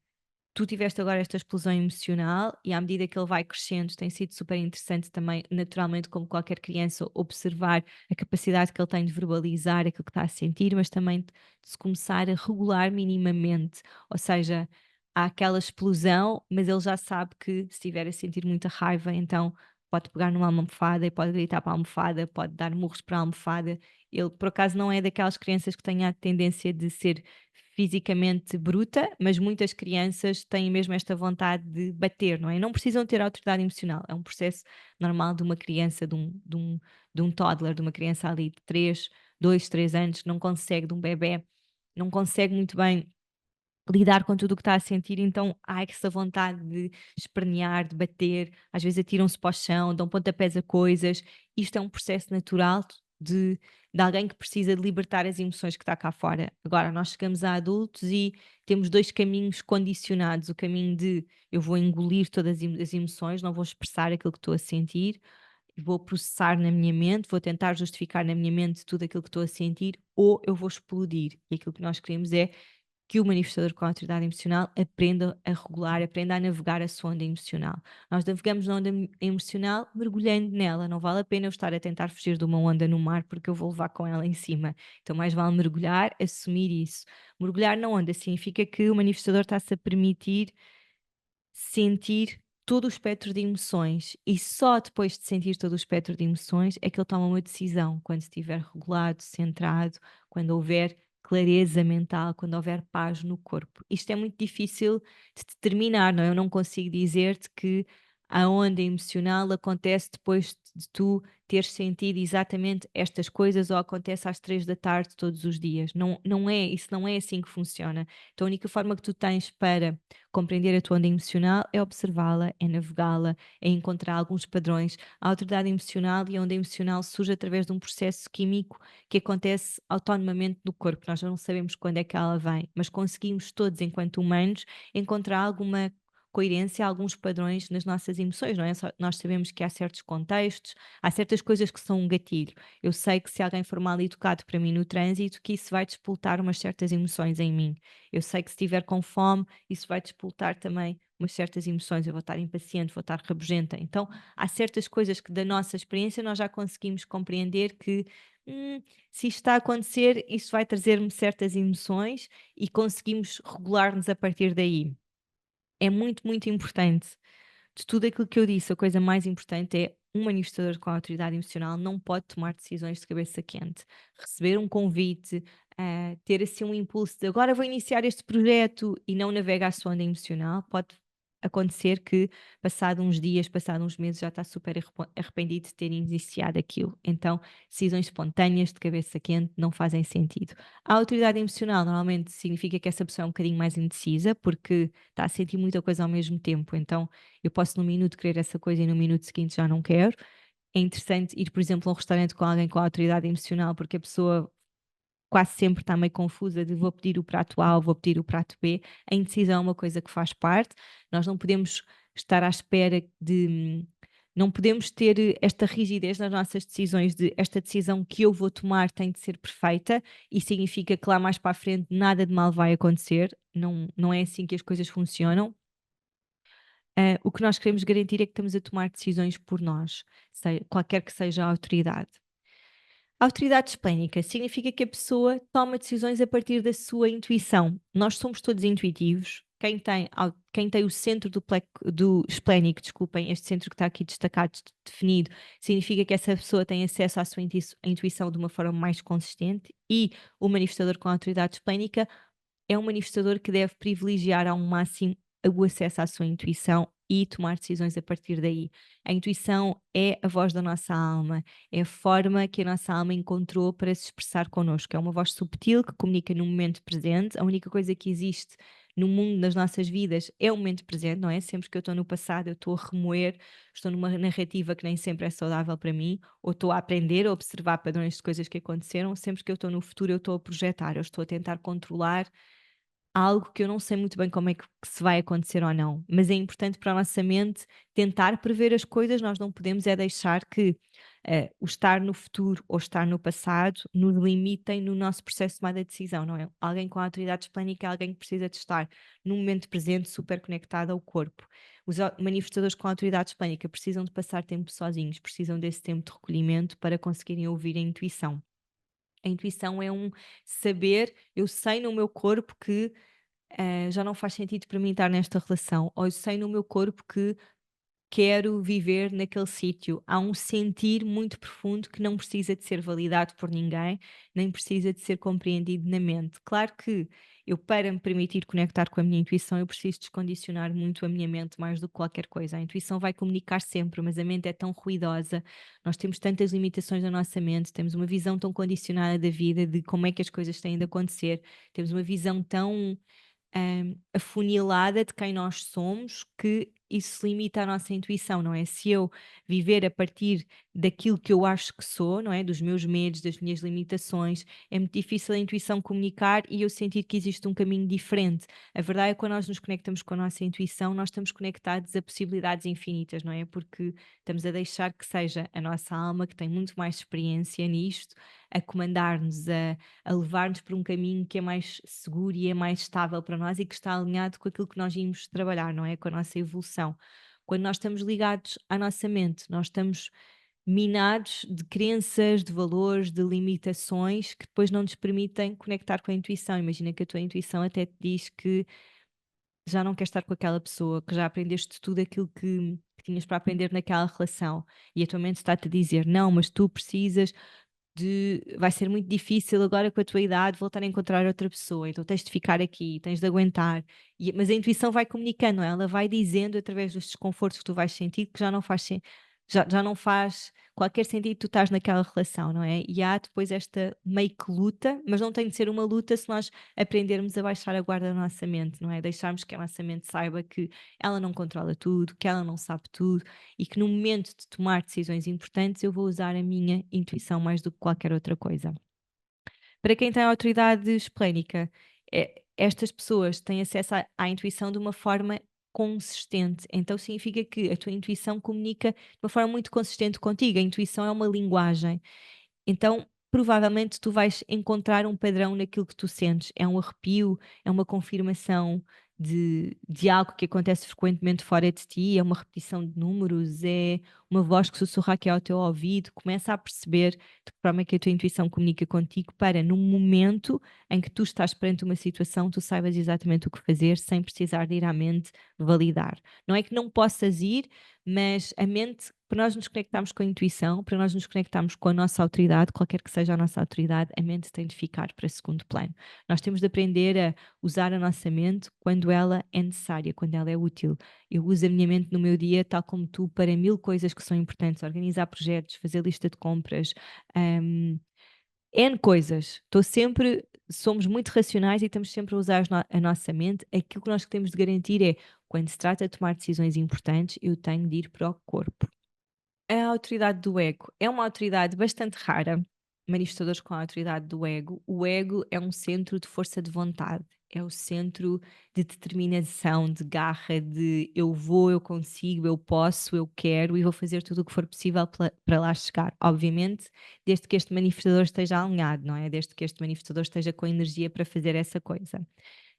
tu tiveste agora esta explosão emocional, e à medida que ele vai crescendo tem sido super interessante também, naturalmente, como qualquer criança, observar a capacidade que ele tem de verbalizar aquilo que está a sentir, mas também de se começar a regular minimamente. Ou seja, há aquela explosão, mas ele já sabe que se estiver a sentir muita raiva, então pode pegar numa almofada e pode gritar para a almofada, pode dar murros para a almofada. Ele, por acaso, não é daquelas crianças que têm a tendência de ser fisicamente bruta, mas muitas crianças têm mesmo esta vontade de bater, não é? Não precisam ter autoridade emocional, é um processo normal de uma criança, de um toddler, de uma criança ali de 3, 2, 3 anos, não consegue, de um bebé, não consegue muito bem lidar com tudo o que está a sentir, então há essa vontade de espernear, de bater, às vezes atiram-se para o chão, dão pontapés a coisas. Isto é um processo natural de, de alguém que precisa de libertar as emoções que está cá fora. Agora, nós chegamos a adultos e temos dois caminhos condicionados: o caminho de eu vou engolir todas as emoções, não vou expressar aquilo que estou a sentir, vou processar na minha mente, vou tentar justificar na minha mente tudo aquilo que estou a sentir, ou eu vou explodir. E aquilo que nós queremos é que o manifestador com autoridade emocional aprenda a regular, aprenda a navegar a sua onda emocional. Nós navegamos na onda emocional mergulhando nela, não vale a pena eu estar a tentar fugir de uma onda no mar porque eu vou levar com ela em cima. Então mais vale mergulhar, assumir isso. Mergulhar na onda significa que o manifestador está-se a permitir sentir todo o espectro de emoções, e só depois de sentir todo o espectro de emoções é que ele toma uma decisão, quando estiver regulado, centrado, quando houver clareza mental, quando houver paz no corpo. Isto é muito difícil de determinar, não é? Eu não consigo dizer-te que a onda emocional acontece depois de tu teres sentido exatamente estas coisas, ou acontece às 3 da tarde todos os dias. Não, não é, isso não é assim que funciona. Então a única forma que tu tens para compreender a tua onda emocional é observá-la, é navegá-la, é encontrar alguns padrões. A autoridade emocional e a onda emocional surge através de um processo químico que acontece autonomamente no corpo. Nós não sabemos quando é que ela vem, mas conseguimos todos, enquanto humanos, encontrar alguma coerência, alguns padrões nas nossas emoções, não é? Nós sabemos que há certos contextos, há certas coisas que são um gatilho. Eu sei que se alguém for mal educado para mim no trânsito, que isso vai despoltar umas certas emoções em mim. Eu sei que se estiver com fome, isso vai despoltar também umas certas emoções. Eu vou estar impaciente, vou estar rabugenta. Então, há certas coisas que da nossa experiência nós já conseguimos compreender que se isto está a acontecer, isso vai trazer-me certas emoções, e conseguimos regular-nos a partir daí. É muito, muito importante. De tudo aquilo que eu disse, a coisa mais importante é um manifestador com autoridade emocional não pode tomar decisões de cabeça quente. Receber um convite, ter assim um impulso de agora vou iniciar este projeto e não navega a sua onda emocional, pode acontecer que, passado uns dias, passado uns meses, já está super arrependido de ter iniciado aquilo. Então, decisões espontâneas de cabeça quente não fazem sentido. A autoridade emocional normalmente significa que essa pessoa é um bocadinho mais indecisa, porque está a sentir muita coisa ao mesmo tempo. Então, eu posso num minuto querer essa coisa e no minuto seguinte já não quero. É interessante ir, por exemplo, a um restaurante com alguém com autoridade emocional, porque a pessoa quase sempre está meio confusa de vou pedir o prato A ou vou pedir o prato B. A indecisão é uma coisa que faz parte. Nós não podemos estar à espera de. Não podemos ter esta rigidez nas nossas decisões de esta decisão que eu vou tomar tem de ser perfeita, e significa que lá mais para a frente nada de mal vai acontecer. Não, não é assim que as coisas funcionam. O que nós queremos garantir é que estamos a tomar decisões por nós, qualquer que seja a autoridade. A autoridade esplênica significa que a pessoa toma decisões a partir da sua intuição. Nós somos todos intuitivos, quem tem o centro do esplénico, desculpem, este centro que está aqui destacado, definido, significa que essa pessoa tem acesso à sua intuição de uma forma mais consistente, e o manifestador com autoridade esplénica é um manifestador que deve privilegiar ao máximo o acesso à sua intuição e tomar decisões a partir daí. A intuição é a voz da nossa alma, é a forma que a nossa alma encontrou para se expressar connosco. É uma voz subtil que comunica no momento presente. A única coisa que existe no mundo, nas nossas vidas, é o momento presente, não é? Sempre que eu estou no passado, eu estou a remoer, estou numa narrativa que nem sempre é saudável para mim, ou estou a aprender, a observar padrões de coisas que aconteceram. Sempre que eu estou no futuro, eu estou a projetar, eu estou a tentar controlar algo que eu não sei muito bem como é que se vai acontecer ou não, mas é importante para a nossa mente tentar prever as coisas. Nós não podemos é deixar que o estar no futuro ou estar no passado nos limitem no nosso processo de tomada de decisão, não é? Alguém com autoridade esplênica é alguém que precisa de estar no momento presente, super conectado ao corpo. Os manifestadores com autoridade esplênica precisam de passar tempo sozinhos, precisam desse tempo de recolhimento para conseguirem ouvir a intuição. A intuição é um saber, eu sei no meu corpo que já não faz sentido para mim estar nesta relação, ou eu sei no meu corpo que quero viver naquele sítio. Há um sentir muito profundo que não precisa de ser validado por ninguém, nem precisa de ser compreendido na mente. Claro que eu, para me permitir conectar com a minha intuição, eu preciso descondicionar muito a minha mente mais do que qualquer coisa. A intuição vai comunicar sempre, mas a mente é tão ruidosa, nós temos tantas limitações na nossa mente, temos uma visão tão condicionada da vida, de como é que as coisas têm de acontecer, temos uma visão tão afunilada de quem nós somos, que isso limita a nossa intuição, não é? Se eu viver a partir daquilo que eu acho que sou, não é? Dos meus medos, das minhas limitações, é muito difícil a intuição comunicar e eu sentir que existe um caminho diferente. A verdade é que quando nós nos conectamos com a nossa intuição, nós estamos conectados a possibilidades infinitas, não é? Porque estamos a deixar que seja a nossa alma, que tem muito mais experiência nisto, a comandar-nos, a levar-nos por um caminho que é mais seguro e é mais estável para nós e que está alinhado com aquilo que nós íamos trabalhar, não é? Com a nossa evolução. Quando nós estamos ligados à nossa mente, nós estamos minados de crenças, de valores, de limitações que depois não nos permitem conectar com a intuição. Imagina que a tua intuição até te diz que já não queres estar com aquela pessoa, que já aprendeste tudo aquilo que tinhas para aprender naquela relação, e a tua mente está-te a dizer: não, mas tu precisas vai ser muito difícil agora com a tua idade voltar a encontrar outra pessoa, então tens de ficar aqui, tens de aguentar. Mas a intuição vai comunicando, ela vai dizendo através dos desconfortos que tu vais sentir que já não faz qualquer sentido tu estás naquela relação, não é? E há depois esta meio que luta, mas não tem de ser uma luta se nós aprendermos a baixar a guarda da nossa mente, não é? Deixarmos que a nossa mente saiba que ela não controla tudo, que ela não sabe tudo, e que no momento de tomar decisões importantes eu vou usar a minha intuição mais do que qualquer outra coisa. Para quem tem autoridade esplénica, estas pessoas têm acesso à intuição de uma forma consistente. Então significa que a tua intuição comunica de uma forma muito consistente contigo. A intuição é uma linguagem. Então, provavelmente tu vais encontrar um padrão naquilo que tu sentes. É um arrepio, é uma confirmação de algo que acontece frequentemente fora de ti, é uma repetição de números, é uma voz que sussurra aqui ao teu ouvido. Começa a perceber de que forma é que a tua intuição comunica contigo, para no momento em que tu estás perante uma situação, tu saibas exatamente o que fazer sem precisar de ir à mente validar. Não é que não possas ir, mas a mente, para nós nos conectarmos com a intuição, para nós nos conectarmos com a nossa autoridade, qualquer que seja a nossa autoridade, a mente tem de ficar para segundo plano. Nós temos de aprender a usar a nossa mente quando ela é necessária, quando ela é útil. Eu uso a minha mente no meu dia, tal como tu, para 1000 coisas que são importantes: organizar projetos, fazer lista de compras, hum, N coisas. Somos muito racionais e estamos sempre a usar a nossa mente. Aquilo que nós temos de garantir é, quando se trata de tomar decisões importantes, eu tenho de ir para o corpo. A autoridade do ego é uma autoridade bastante rara. Manifestadores com a autoridade do ego. O ego é um centro de força de vontade, é o centro de determinação, de garra, de eu vou, eu consigo, eu posso, eu quero e vou fazer tudo o que for possível para lá chegar. Obviamente, desde que este manifestador esteja alinhado, não é? Desde que este manifestador esteja com energia para fazer essa coisa.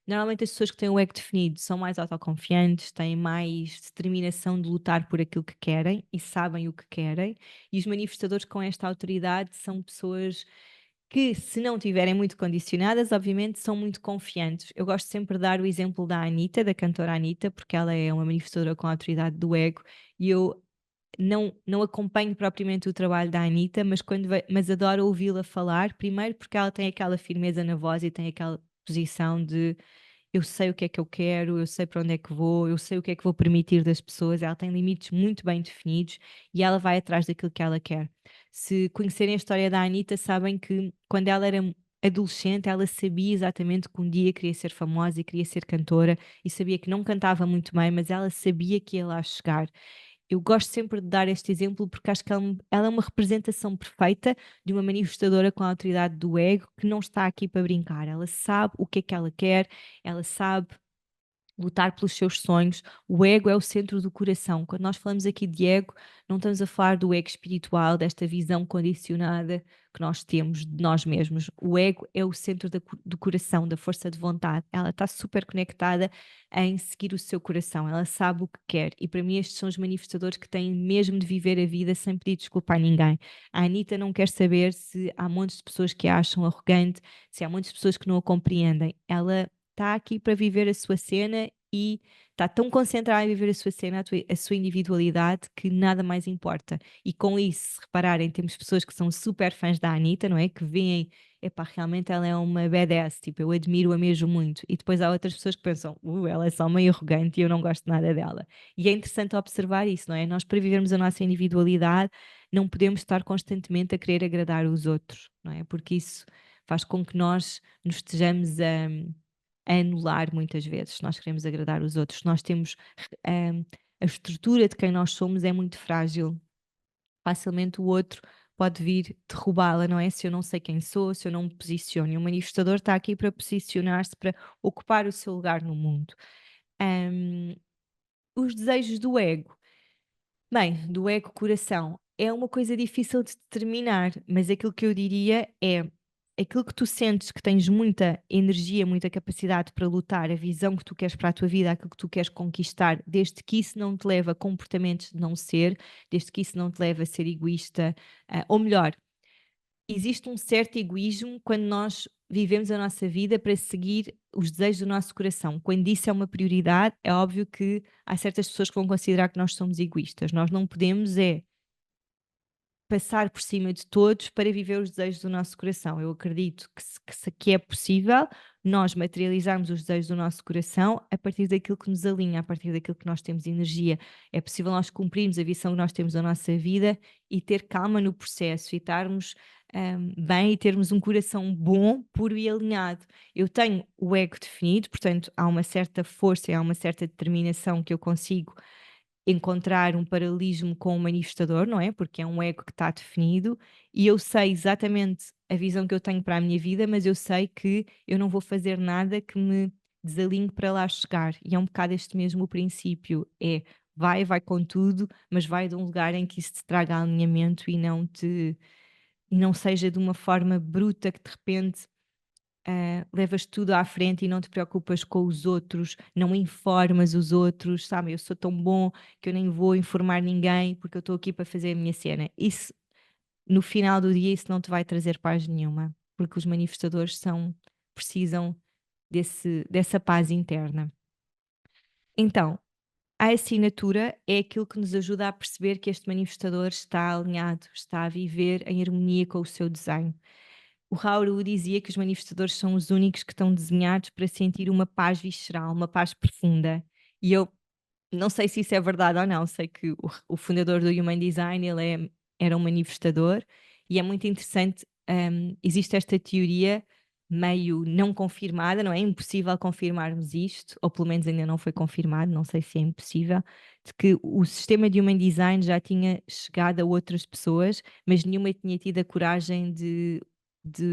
Normalmente as pessoas que têm o ego definido são mais autoconfiantes, têm mais determinação de lutar por aquilo que querem e sabem o que querem, e os manifestadores com esta autoridade são pessoas que, se não tiverem muito condicionadas, obviamente são muito confiantes. Eu gosto sempre de dar o exemplo da Anitta, da cantora Anitta, porque ela é uma manifestadora com a autoridade do ego e eu não acompanho propriamente o trabalho da Anitta, mas adoro ouvi-la falar, primeiro porque ela tem aquela firmeza na voz e tem aquela posição de eu sei o que é que eu quero, eu sei para onde é que vou, eu sei o que é que vou permitir das pessoas, ela tem limites muito bem definidos e ela vai atrás daquilo que ela quer. Se conhecerem a história da Anitta, sabem que quando ela era adolescente, ela sabia exatamente que um dia queria ser famosa e queria ser cantora e sabia que não cantava muito bem, mas ela sabia que ia lá chegar. Eu gosto sempre de dar este exemplo porque acho que ela é uma representação perfeita de uma manifestadora com a autoridade do ego que não está aqui para brincar. Ela sabe o que é que ela quer, ela sabe lutar pelos seus sonhos. O ego é o centro do coração. Quando nós falamos aqui de ego, não estamos a falar do ego espiritual, desta visão condicionada que nós temos de nós mesmos. O ego é o centro do coração, da força de vontade. Ela está super conectada em seguir o seu coração. Ela sabe o que quer. E para mim, estes são os manifestadores que têm mesmo de viver a vida sem pedir desculpa a ninguém. A Anitta não quer saber se há montes de pessoas que a acham arrogante, se há montes de pessoas que não a compreendem. Ela está aqui para viver a sua cena e está tão concentrada em viver a sua cena, a sua individualidade, que nada mais importa. E com isso, se repararem, temos pessoas que são super fãs da Anitta, não é? Que veem, epá, realmente ela é uma badass, tipo, eu admiro-a mesmo muito. E depois há outras pessoas que pensam, ela é só meio arrogante e eu não gosto nada dela. E é interessante observar isso, não é? Nós, para vivermos a nossa individualidade, não podemos estar constantemente a querer agradar os outros, não é? Porque isso faz com que nós nos estejamos a anular muitas vezes. Nós queremos agradar os outros. Nós temos a estrutura de quem nós somos é muito frágil. Facilmente o outro pode vir derrubá-la, não é? Se eu não sei quem sou, se eu não me posiciono. E o manifestador está aqui para posicionar-se, para ocupar o seu lugar no mundo. Ahm, os desejos do ego. Bem, do ego-coração é uma coisa difícil de determinar, mas aquilo que eu diria é aquilo que tu sentes que tens muita energia, muita capacidade para lutar, a visão que tu queres para a tua vida, aquilo que tu queres conquistar, desde que isso não te leve a comportamentos de não ser, desde que isso não te leve a ser egoísta, ou melhor, existe um certo egoísmo quando nós vivemos a nossa vida para seguir os desejos do nosso coração. Quando isso é uma prioridade, é óbvio que há certas pessoas que vão considerar que nós somos egoístas. Nós não podemos passar por cima de todos para viver os desejos do nosso coração. Eu acredito que é possível nós materializarmos os desejos do nosso coração a partir daquilo que nos alinha, a partir daquilo que nós temos energia. É possível nós cumprirmos a visão que nós temos da nossa vida e ter calma no processo e estarmos bem e termos um coração bom, puro e alinhado. Eu tenho o ego definido, portanto, há uma certa força e há uma certa determinação que eu consigo encontrar um paralelismo com o manifestador, não é? Porque é um ego que está definido e eu sei exatamente a visão que eu tenho para a minha vida, mas eu sei que eu não vou fazer nada que me desalinhe para lá chegar. E é um bocado este mesmo o princípio: é vai com tudo, mas vai de um lugar em que isso te traga alinhamento e não seja de uma forma bruta que de repente levas tudo à frente e não te preocupas com os outros, não informas os outros, sabe? Eu sou tão bom que eu nem vou informar ninguém porque eu estou aqui para fazer a minha cena. Isso, no final do dia, isso não te vai trazer paz nenhuma, porque os manifestadores precisam dessa paz interna. Então, a assinatura é aquilo que nos ajuda a perceber que este manifestador está alinhado, está a viver em harmonia com o seu desenho. O Hauru dizia que os manifestadores são os únicos que estão desenhados para sentir uma paz visceral, uma paz profunda. E eu não sei se isso é verdade ou não. Sei que o fundador do Human Design era um manifestador e é muito interessante. Existe esta teoria meio não confirmada, não é? Impossível confirmarmos isto, ou pelo menos ainda não foi confirmado, não sei se é impossível, de que o sistema de Human Design já tinha chegado a outras pessoas, mas nenhuma tinha tido a coragem de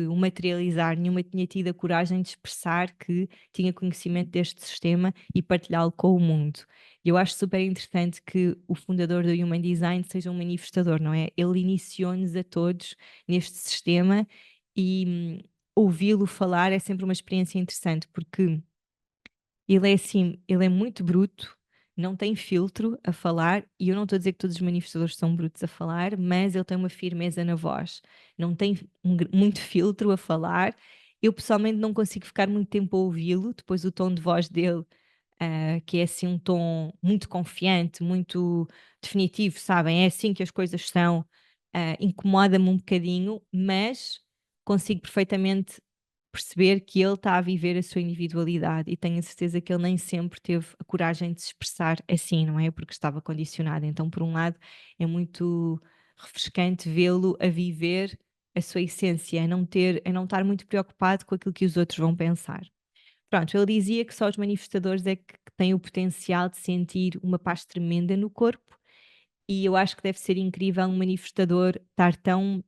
o materializar, nenhuma tinha tido a coragem de expressar que tinha conhecimento deste sistema e partilhá-lo com o mundo. E eu acho super interessante que o fundador do Human Design seja um manifestador, não é? Ele iniciou-nos a todos neste sistema e ouvi-lo falar é sempre uma experiência interessante, porque ele é assim, ele é muito bruto, não tem filtro a falar, e eu não estou a dizer que todos os manifestadores são brutos a falar, mas ele tem uma firmeza na voz, não tem muito filtro a falar. Eu pessoalmente não consigo ficar muito tempo a ouvi-lo, depois o tom de voz dele, que é assim um tom muito confiante, muito definitivo, sabem? É assim que as coisas são, incomoda-me um bocadinho, mas consigo perfeitamente perceber que ele está a viver a sua individualidade e tenho a certeza que ele nem sempre teve a coragem de se expressar assim, não é? Porque estava condicionado. Então, por um lado, é muito refrescante vê-lo a viver a sua essência, a não estar muito preocupado com aquilo que os outros vão pensar. Pronto, ele dizia que só os manifestadores é que têm o potencial de sentir uma paz tremenda no corpo, e eu acho que deve ser incrível um manifestador estar tão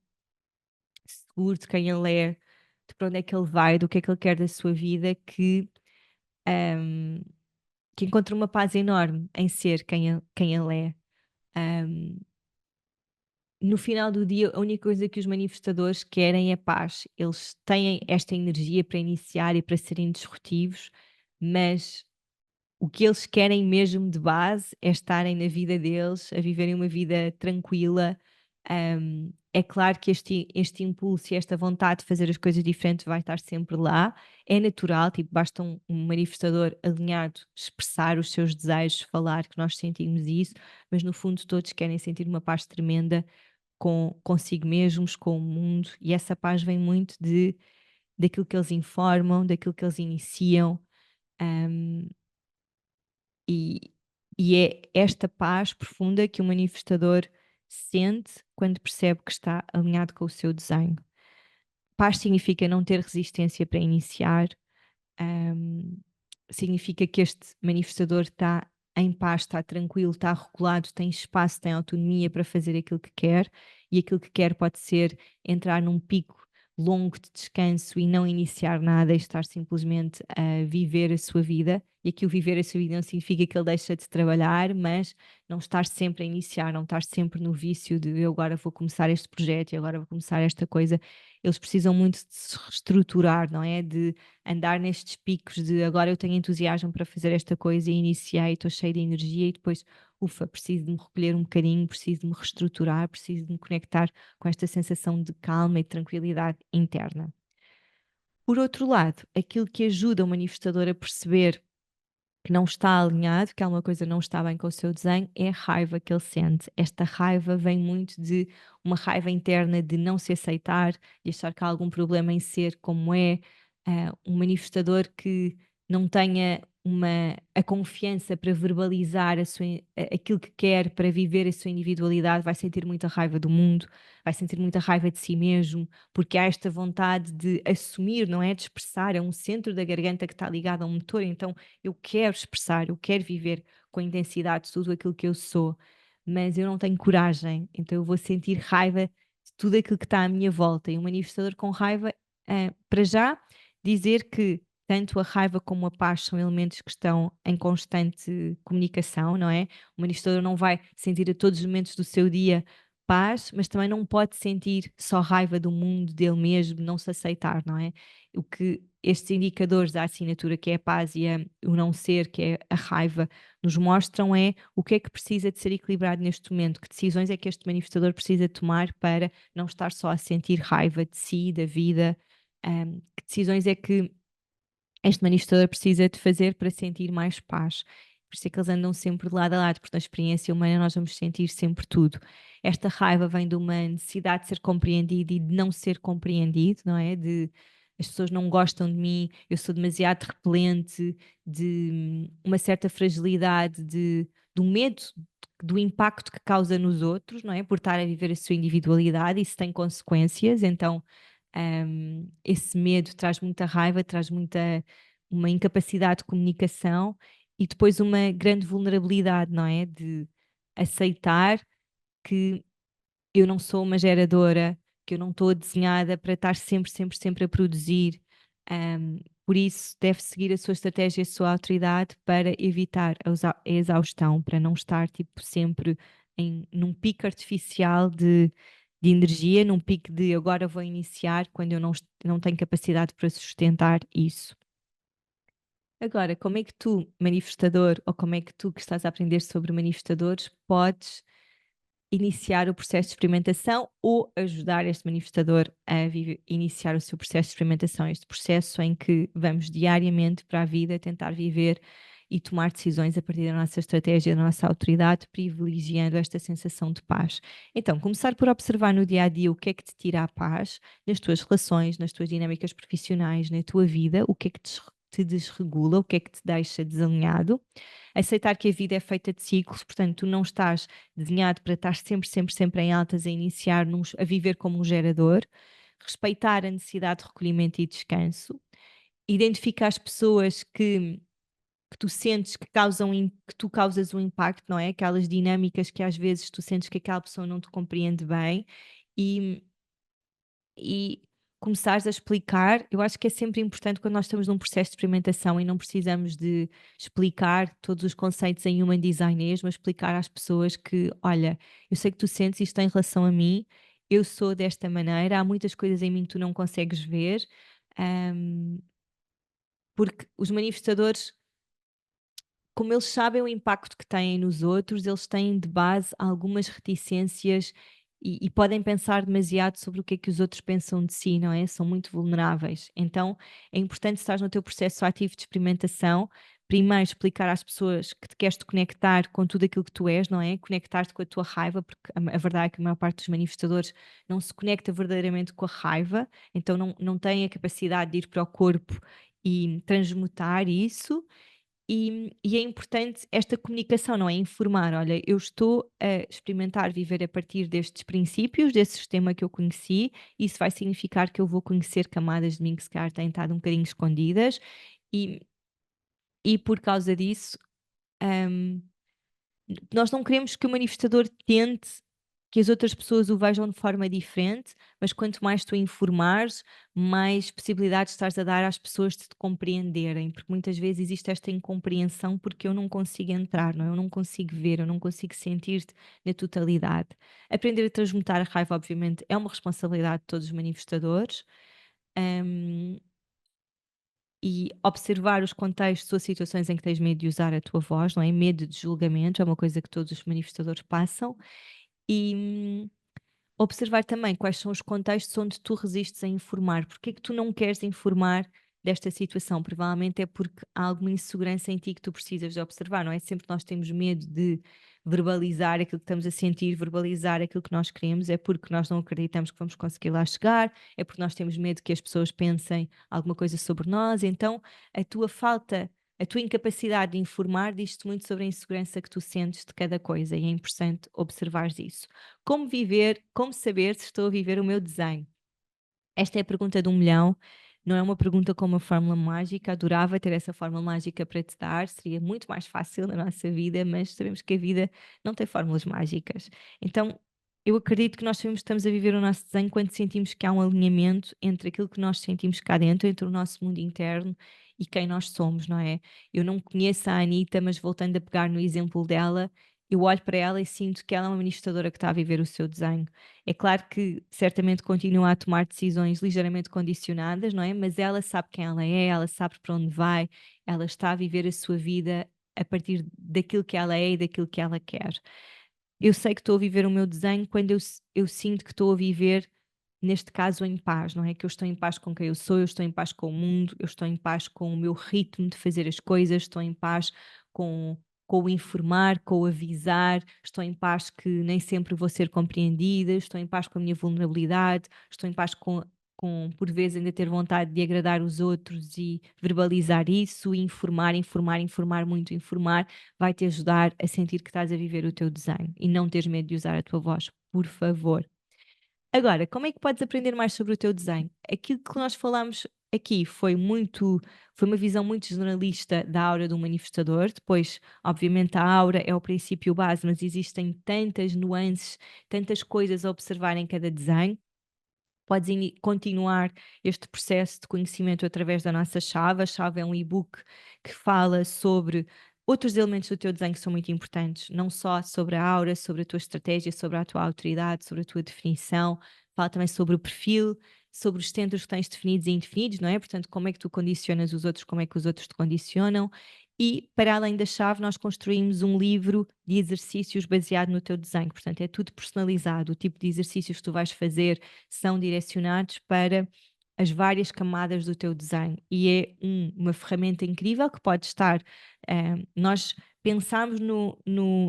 seguro de quem ele é, de para onde é que ele vai, do que é que ele quer da sua vida, ahm, que encontra uma paz enorme em ser quem ele é. Ahm, no final do dia, a única coisa que os manifestadores querem é paz. Eles têm esta energia para iniciar e para serem disruptivos, mas o que eles querem mesmo de base é estarem na vida deles, a viverem uma vida tranquila. É claro que este impulso e esta vontade de fazer as coisas diferentes vai estar sempre lá. É natural, tipo, basta um manifestador alinhado expressar os seus desejos, falar que nós sentimos isso, mas no fundo todos querem sentir uma paz tremenda consigo mesmos, com o mundo, e essa paz vem muito daquilo que eles informam, daquilo que eles iniciam. hum, e, e é esta paz profunda que o manifestador sente quando percebe que está alinhado com o seu desenho. Paz significa não ter resistência para iniciar, hum, significa que este manifestador está em paz, está tranquilo, está regulado, tem espaço, tem autonomia para fazer aquilo que quer, e aquilo que quer pode ser entrar num pico longo de descanso e não iniciar nada e estar simplesmente a viver a sua vida. E aqui o viver a sua vida não significa que ele deixa de trabalhar, mas não estar sempre a iniciar, não estar sempre no vício de eu agora vou começar este projeto e agora vou começar esta coisa. Eles precisam muito de se reestruturar, não é? De andar nestes picos de agora eu tenho entusiasmo para fazer esta coisa e iniciei, estou cheio de energia, e depois, ufa, preciso de me recolher um bocadinho, preciso de me reestruturar, preciso de me conectar com esta sensação de calma e tranquilidade interna. Por outro lado, aquilo que ajuda o manifestador a perceber que não está alinhado, que alguma coisa não está bem com o seu desenho, é a raiva que ele sente. Esta raiva vem muito de uma raiva interna de não se aceitar, de achar que há algum problema em ser como é. Um manifestador que não tenha a confiança para verbalizar aquilo que quer, para viver a sua individualidade, vai sentir muita raiva do mundo, vai sentir muita raiva de si mesmo, porque há esta vontade de assumir, não é? De expressar, é um centro da garganta que está ligado a um motor, então eu quero expressar, eu quero viver com intensidade tudo aquilo que eu sou, mas eu não tenho coragem, então eu vou sentir raiva de tudo aquilo que está à minha volta. E um manifestador com raiva, para já, dizer que tanto a raiva como a paz são elementos que estão em constante comunicação, não é? O manifestador não vai sentir a todos os momentos do seu dia paz, mas também não pode sentir só raiva do mundo, dele mesmo, não se aceitar, não é? O que estes indicadores da assinatura, que é a paz e o não ser, que é a raiva, nos mostram é o que é que precisa de ser equilibrado neste momento, que decisões é que este manifestador precisa tomar para não estar só a sentir raiva de si, da vida, que decisões é que este manifestador precisa de fazer para sentir mais paz. Por isso é que eles andam sempre de lado a lado, porque na experiência humana nós vamos sentir sempre tudo. Esta raiva vem de uma necessidade de ser compreendido e de não ser compreendido, não é? De as pessoas não gostam de mim, eu sou demasiado repelente, de uma certa fragilidade, do medo do impacto que causa nos outros, não é? Por estar a viver a sua individualidade, isso tem consequências, então esse medo traz muita raiva, traz muita uma incapacidade de comunicação e depois uma grande vulnerabilidade, não é? De aceitar que eu não sou uma geradora, que eu não estou desenhada para estar sempre, sempre, sempre a produzir. Por isso, deve seguir a sua estratégia e a sua autoridade para evitar a exaustão, para não estar tipo, sempre num pico artificial de energia, num pico de agora vou iniciar, quando eu não tenho capacidade para sustentar isso. Agora, como é que tu, manifestador, ou como é que tu que estás a aprender sobre manifestadores, podes iniciar o processo de experimentação ou ajudar este manifestador a iniciar o seu processo de experimentação, este processo em que vamos diariamente para a vida tentar viver e tomar decisões a partir da nossa estratégia, da nossa autoridade, privilegiando esta sensação de paz. Então, começar por observar no dia a dia o que é que te tira a paz nas tuas relações, nas tuas dinâmicas profissionais, na tua vida, o que é que te desregula, o que é que te deixa desalinhado. Aceitar que a vida é feita de ciclos, portanto, tu não estás desenhado para estar sempre, sempre, sempre em altas, a iniciar, a viver como um gerador. Respeitar a necessidade de recolhimento e descanso. Identificar as pessoas que tu sentes que que tu causas um impacto, não é? Aquelas dinâmicas que às vezes tu sentes que aquela pessoa não te compreende bem e e começares a explicar, eu acho que é sempre importante quando nós estamos num processo de experimentação e não precisamos de explicar todos os conceitos em human design mesmo, explicar às pessoas que, olha, eu sei que tu sentes isto em relação a mim, eu sou desta maneira, há muitas coisas em mim que tu não consegues ver, ahm, porque os manifestadores, como eles sabem o impacto que têm nos outros, eles têm de base algumas reticências e podem pensar demasiado sobre o que é que os outros pensam de si, não é? São muito vulneráveis. Então é importante, se estás no teu processo ativo de experimentação, primeiro explicar às pessoas que te queres te conectar com tudo aquilo que tu és, não é? Conectar-te com a tua raiva, porque a verdade é que a maior parte dos manifestadores não se conecta verdadeiramente com a raiva, então não tem a capacidade de ir para o corpo e transmutar isso. E é importante esta comunicação, não é? Informar, olha, eu estou a experimentar viver a partir destes princípios, desse sistema que eu conheci, isso vai significar que eu vou conhecer camadas de mim que se calhar têm estado um bocadinho escondidas, e, e por causa disso, hum, nós não queremos que o manifestador tente que as outras pessoas o vejam de forma diferente, mas quanto mais tu informares, mais possibilidades estás a dar às pessoas de te compreenderem, porque muitas vezes existe esta incompreensão porque eu não consigo entrar, não é? Eu não consigo ver, eu não consigo sentir-te na totalidade. Aprender a transmutar a raiva, obviamente, é uma responsabilidade de todos os manifestadores. hum, e observar os contextos ou situações em que tens medo de usar a tua voz, não é? Medo de julgamento é uma coisa que todos os manifestadores passam. E observar também quais são os contextos onde tu resistes a informar. Porque é que tu não queres informar desta situação? Provavelmente é porque há alguma insegurança em ti que tu precisas de observar, não é? Sempre que nós temos medo de verbalizar aquilo que estamos a sentir, verbalizar aquilo que nós queremos, é porque nós não acreditamos que vamos conseguir lá chegar, é porque nós temos medo que as pessoas pensem alguma coisa sobre nós. Então, a tua falta, a tua incapacidade de informar diz-te muito sobre a insegurança que tu sentes de cada coisa e é importante observar isso. Como viver, como saber se estou a viver o meu desenho? Esta é a pergunta de 1 milhão, não é uma pergunta com uma fórmula mágica, adorava ter essa fórmula mágica para te dar, seria muito mais fácil na nossa vida, mas sabemos que a vida não tem fórmulas mágicas. Então, eu acredito que nós sabemos que estamos a viver o nosso desenho quando sentimos que há um alinhamento entre aquilo que nós sentimos cá dentro, entre o nosso mundo interno e quem nós somos, não é? Eu não conheço a Anitta, mas voltando a pegar no exemplo dela, eu olho para ela e sinto que ela é uma manifestadora que está a viver o seu desenho. É claro que certamente continua a tomar decisões ligeiramente condicionadas, não é? Mas ela sabe quem ela sabe para onde vai, ela está a viver a sua vida a partir daquilo que ela é e daquilo que ela quer. Eu sei que estou a viver o meu desenho quando eu sinto que estou a viver, neste caso, em paz, não é? Que eu estou em paz com quem eu sou, eu estou em paz com o mundo, eu estou em paz com o meu ritmo de fazer as coisas, estou em paz com, com o informar, com o avisar, estou em paz que nem sempre vou ser compreendida, estou em paz com a minha vulnerabilidade, estou em paz com por vezes, ainda ter vontade de agradar os outros e verbalizar isso, e informar, informar, informar, muito informar vai-te ajudar a sentir que estás a viver o teu desenho e não teres medo de usar a tua voz, por favor. Agora, como é que podes aprender mais sobre o teu desenho? Aquilo que nós falámos aqui foi uma visão muito generalista da aura do manifestador. Depois, obviamente, a aura é o princípio base, mas existem tantas nuances, tantas coisas a observar em cada desenho. Podes continuar este processo de conhecimento através da nossa chave. A chave é um e-book que fala sobre outros elementos do teu desenho que são muito importantes, não só sobre a aura, sobre a tua estratégia, sobre a tua autoridade, sobre a tua definição. Fala também sobre o perfil, sobre os centros que tens definidos e indefinidos, não é? Portanto, como é que tu condicionas os outros, como é que os outros te condicionam. E, para além da chave, nós construímos um livro de exercícios baseado no teu desenho. Portanto, é tudo personalizado. O tipo de exercícios que tu vais fazer são direcionados para as várias camadas do teu desenho. E é uma ferramenta incrível que pode estar. Nós pensámos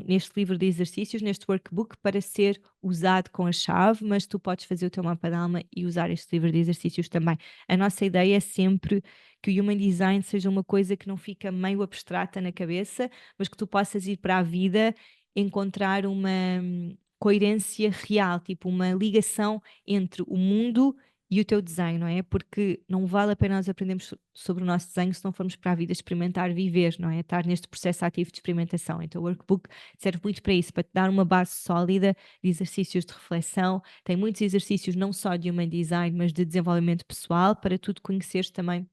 neste livro de exercícios, neste workbook, para ser usado com a chave, mas tu podes fazer o teu mapa da alma e usar este livro de exercícios também. A nossa ideia é sempre que o Human Design seja uma coisa que não fica meio abstrata na cabeça, mas que tu possas ir para a vida, encontrar uma coerência real, tipo uma ligação entre o mundo e o teu desenho, não é? Porque não vale a pena nós aprendermos sobre o nosso desenho se não formos para a vida experimentar, viver, não é? Estar neste processo ativo de experimentação. Então o workbook serve muito para isso, para te dar uma base sólida de exercícios de reflexão. Tem muitos exercícios não só de human design, mas de desenvolvimento pessoal, para tu te conheceres também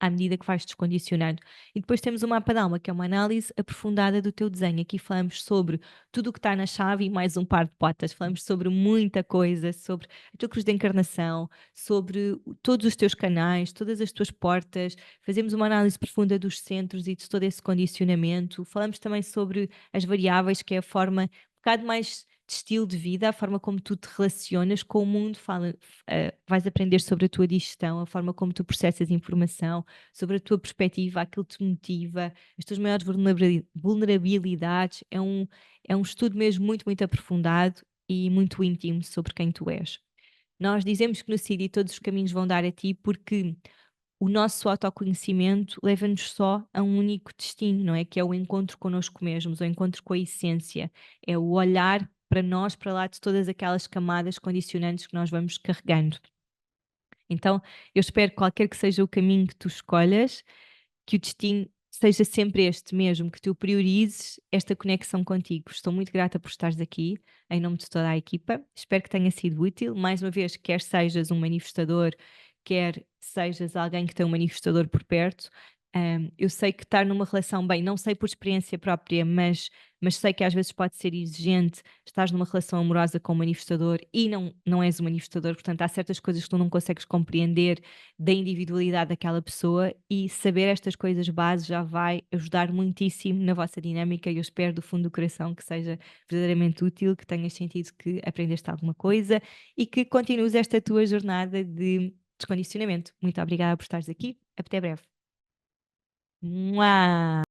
à medida que vais descondicionando. E depois temos o mapa da alma, que é uma análise aprofundada do teu desenho. Aqui falamos sobre tudo o que está na chave e mais um par de potas. Falamos sobre muita coisa, sobre a tua cruz de encarnação, sobre todos os teus canais, todas as tuas portas. Fazemos uma análise profunda dos centros e de todo esse condicionamento. Falamos também sobre as variáveis, que é a forma um bocado mais de estilo de vida, a forma como tu te relacionas com o mundo, vais aprender sobre a tua digestão, a forma como tu processas informação, sobre a tua perspectiva, aquilo que te motiva, as tuas maiores vulnerabilidades. É um estudo mesmo muito, muito aprofundado e muito íntimo sobre quem tu és. Nós dizemos que no CIDI todos os caminhos vão dar a ti porque o nosso autoconhecimento leva-nos só a um único destino, não é? Que é o encontro connosco mesmos, o encontro com a essência, é o olhar para nós, para lá de todas aquelas camadas condicionantes que nós vamos carregando. Então, eu espero que qualquer que seja o caminho que tu escolhas, que o destino seja sempre este mesmo, que tu priorizes esta conexão contigo. Estou muito grata por estares aqui, em nome de toda a equipa. Espero que tenha sido útil. Mais uma vez, quer sejas um manifestador, quer sejas alguém que tem um manifestador por perto. Eu sei que estar numa relação, bem, não sei por experiência própria, mas sei que às vezes pode ser exigente. Estás numa relação amorosa com um manifestador e não és um manifestador, portanto, há certas coisas que tu não consegues compreender da individualidade daquela pessoa, e saber estas coisas básicas já vai ajudar muitíssimo na vossa dinâmica. E eu espero do fundo do coração que seja verdadeiramente útil, que tenhas sentido que aprendeste alguma coisa e que continues esta tua jornada de descondicionamento. Muito obrigada por estares aqui. Até breve. Mua!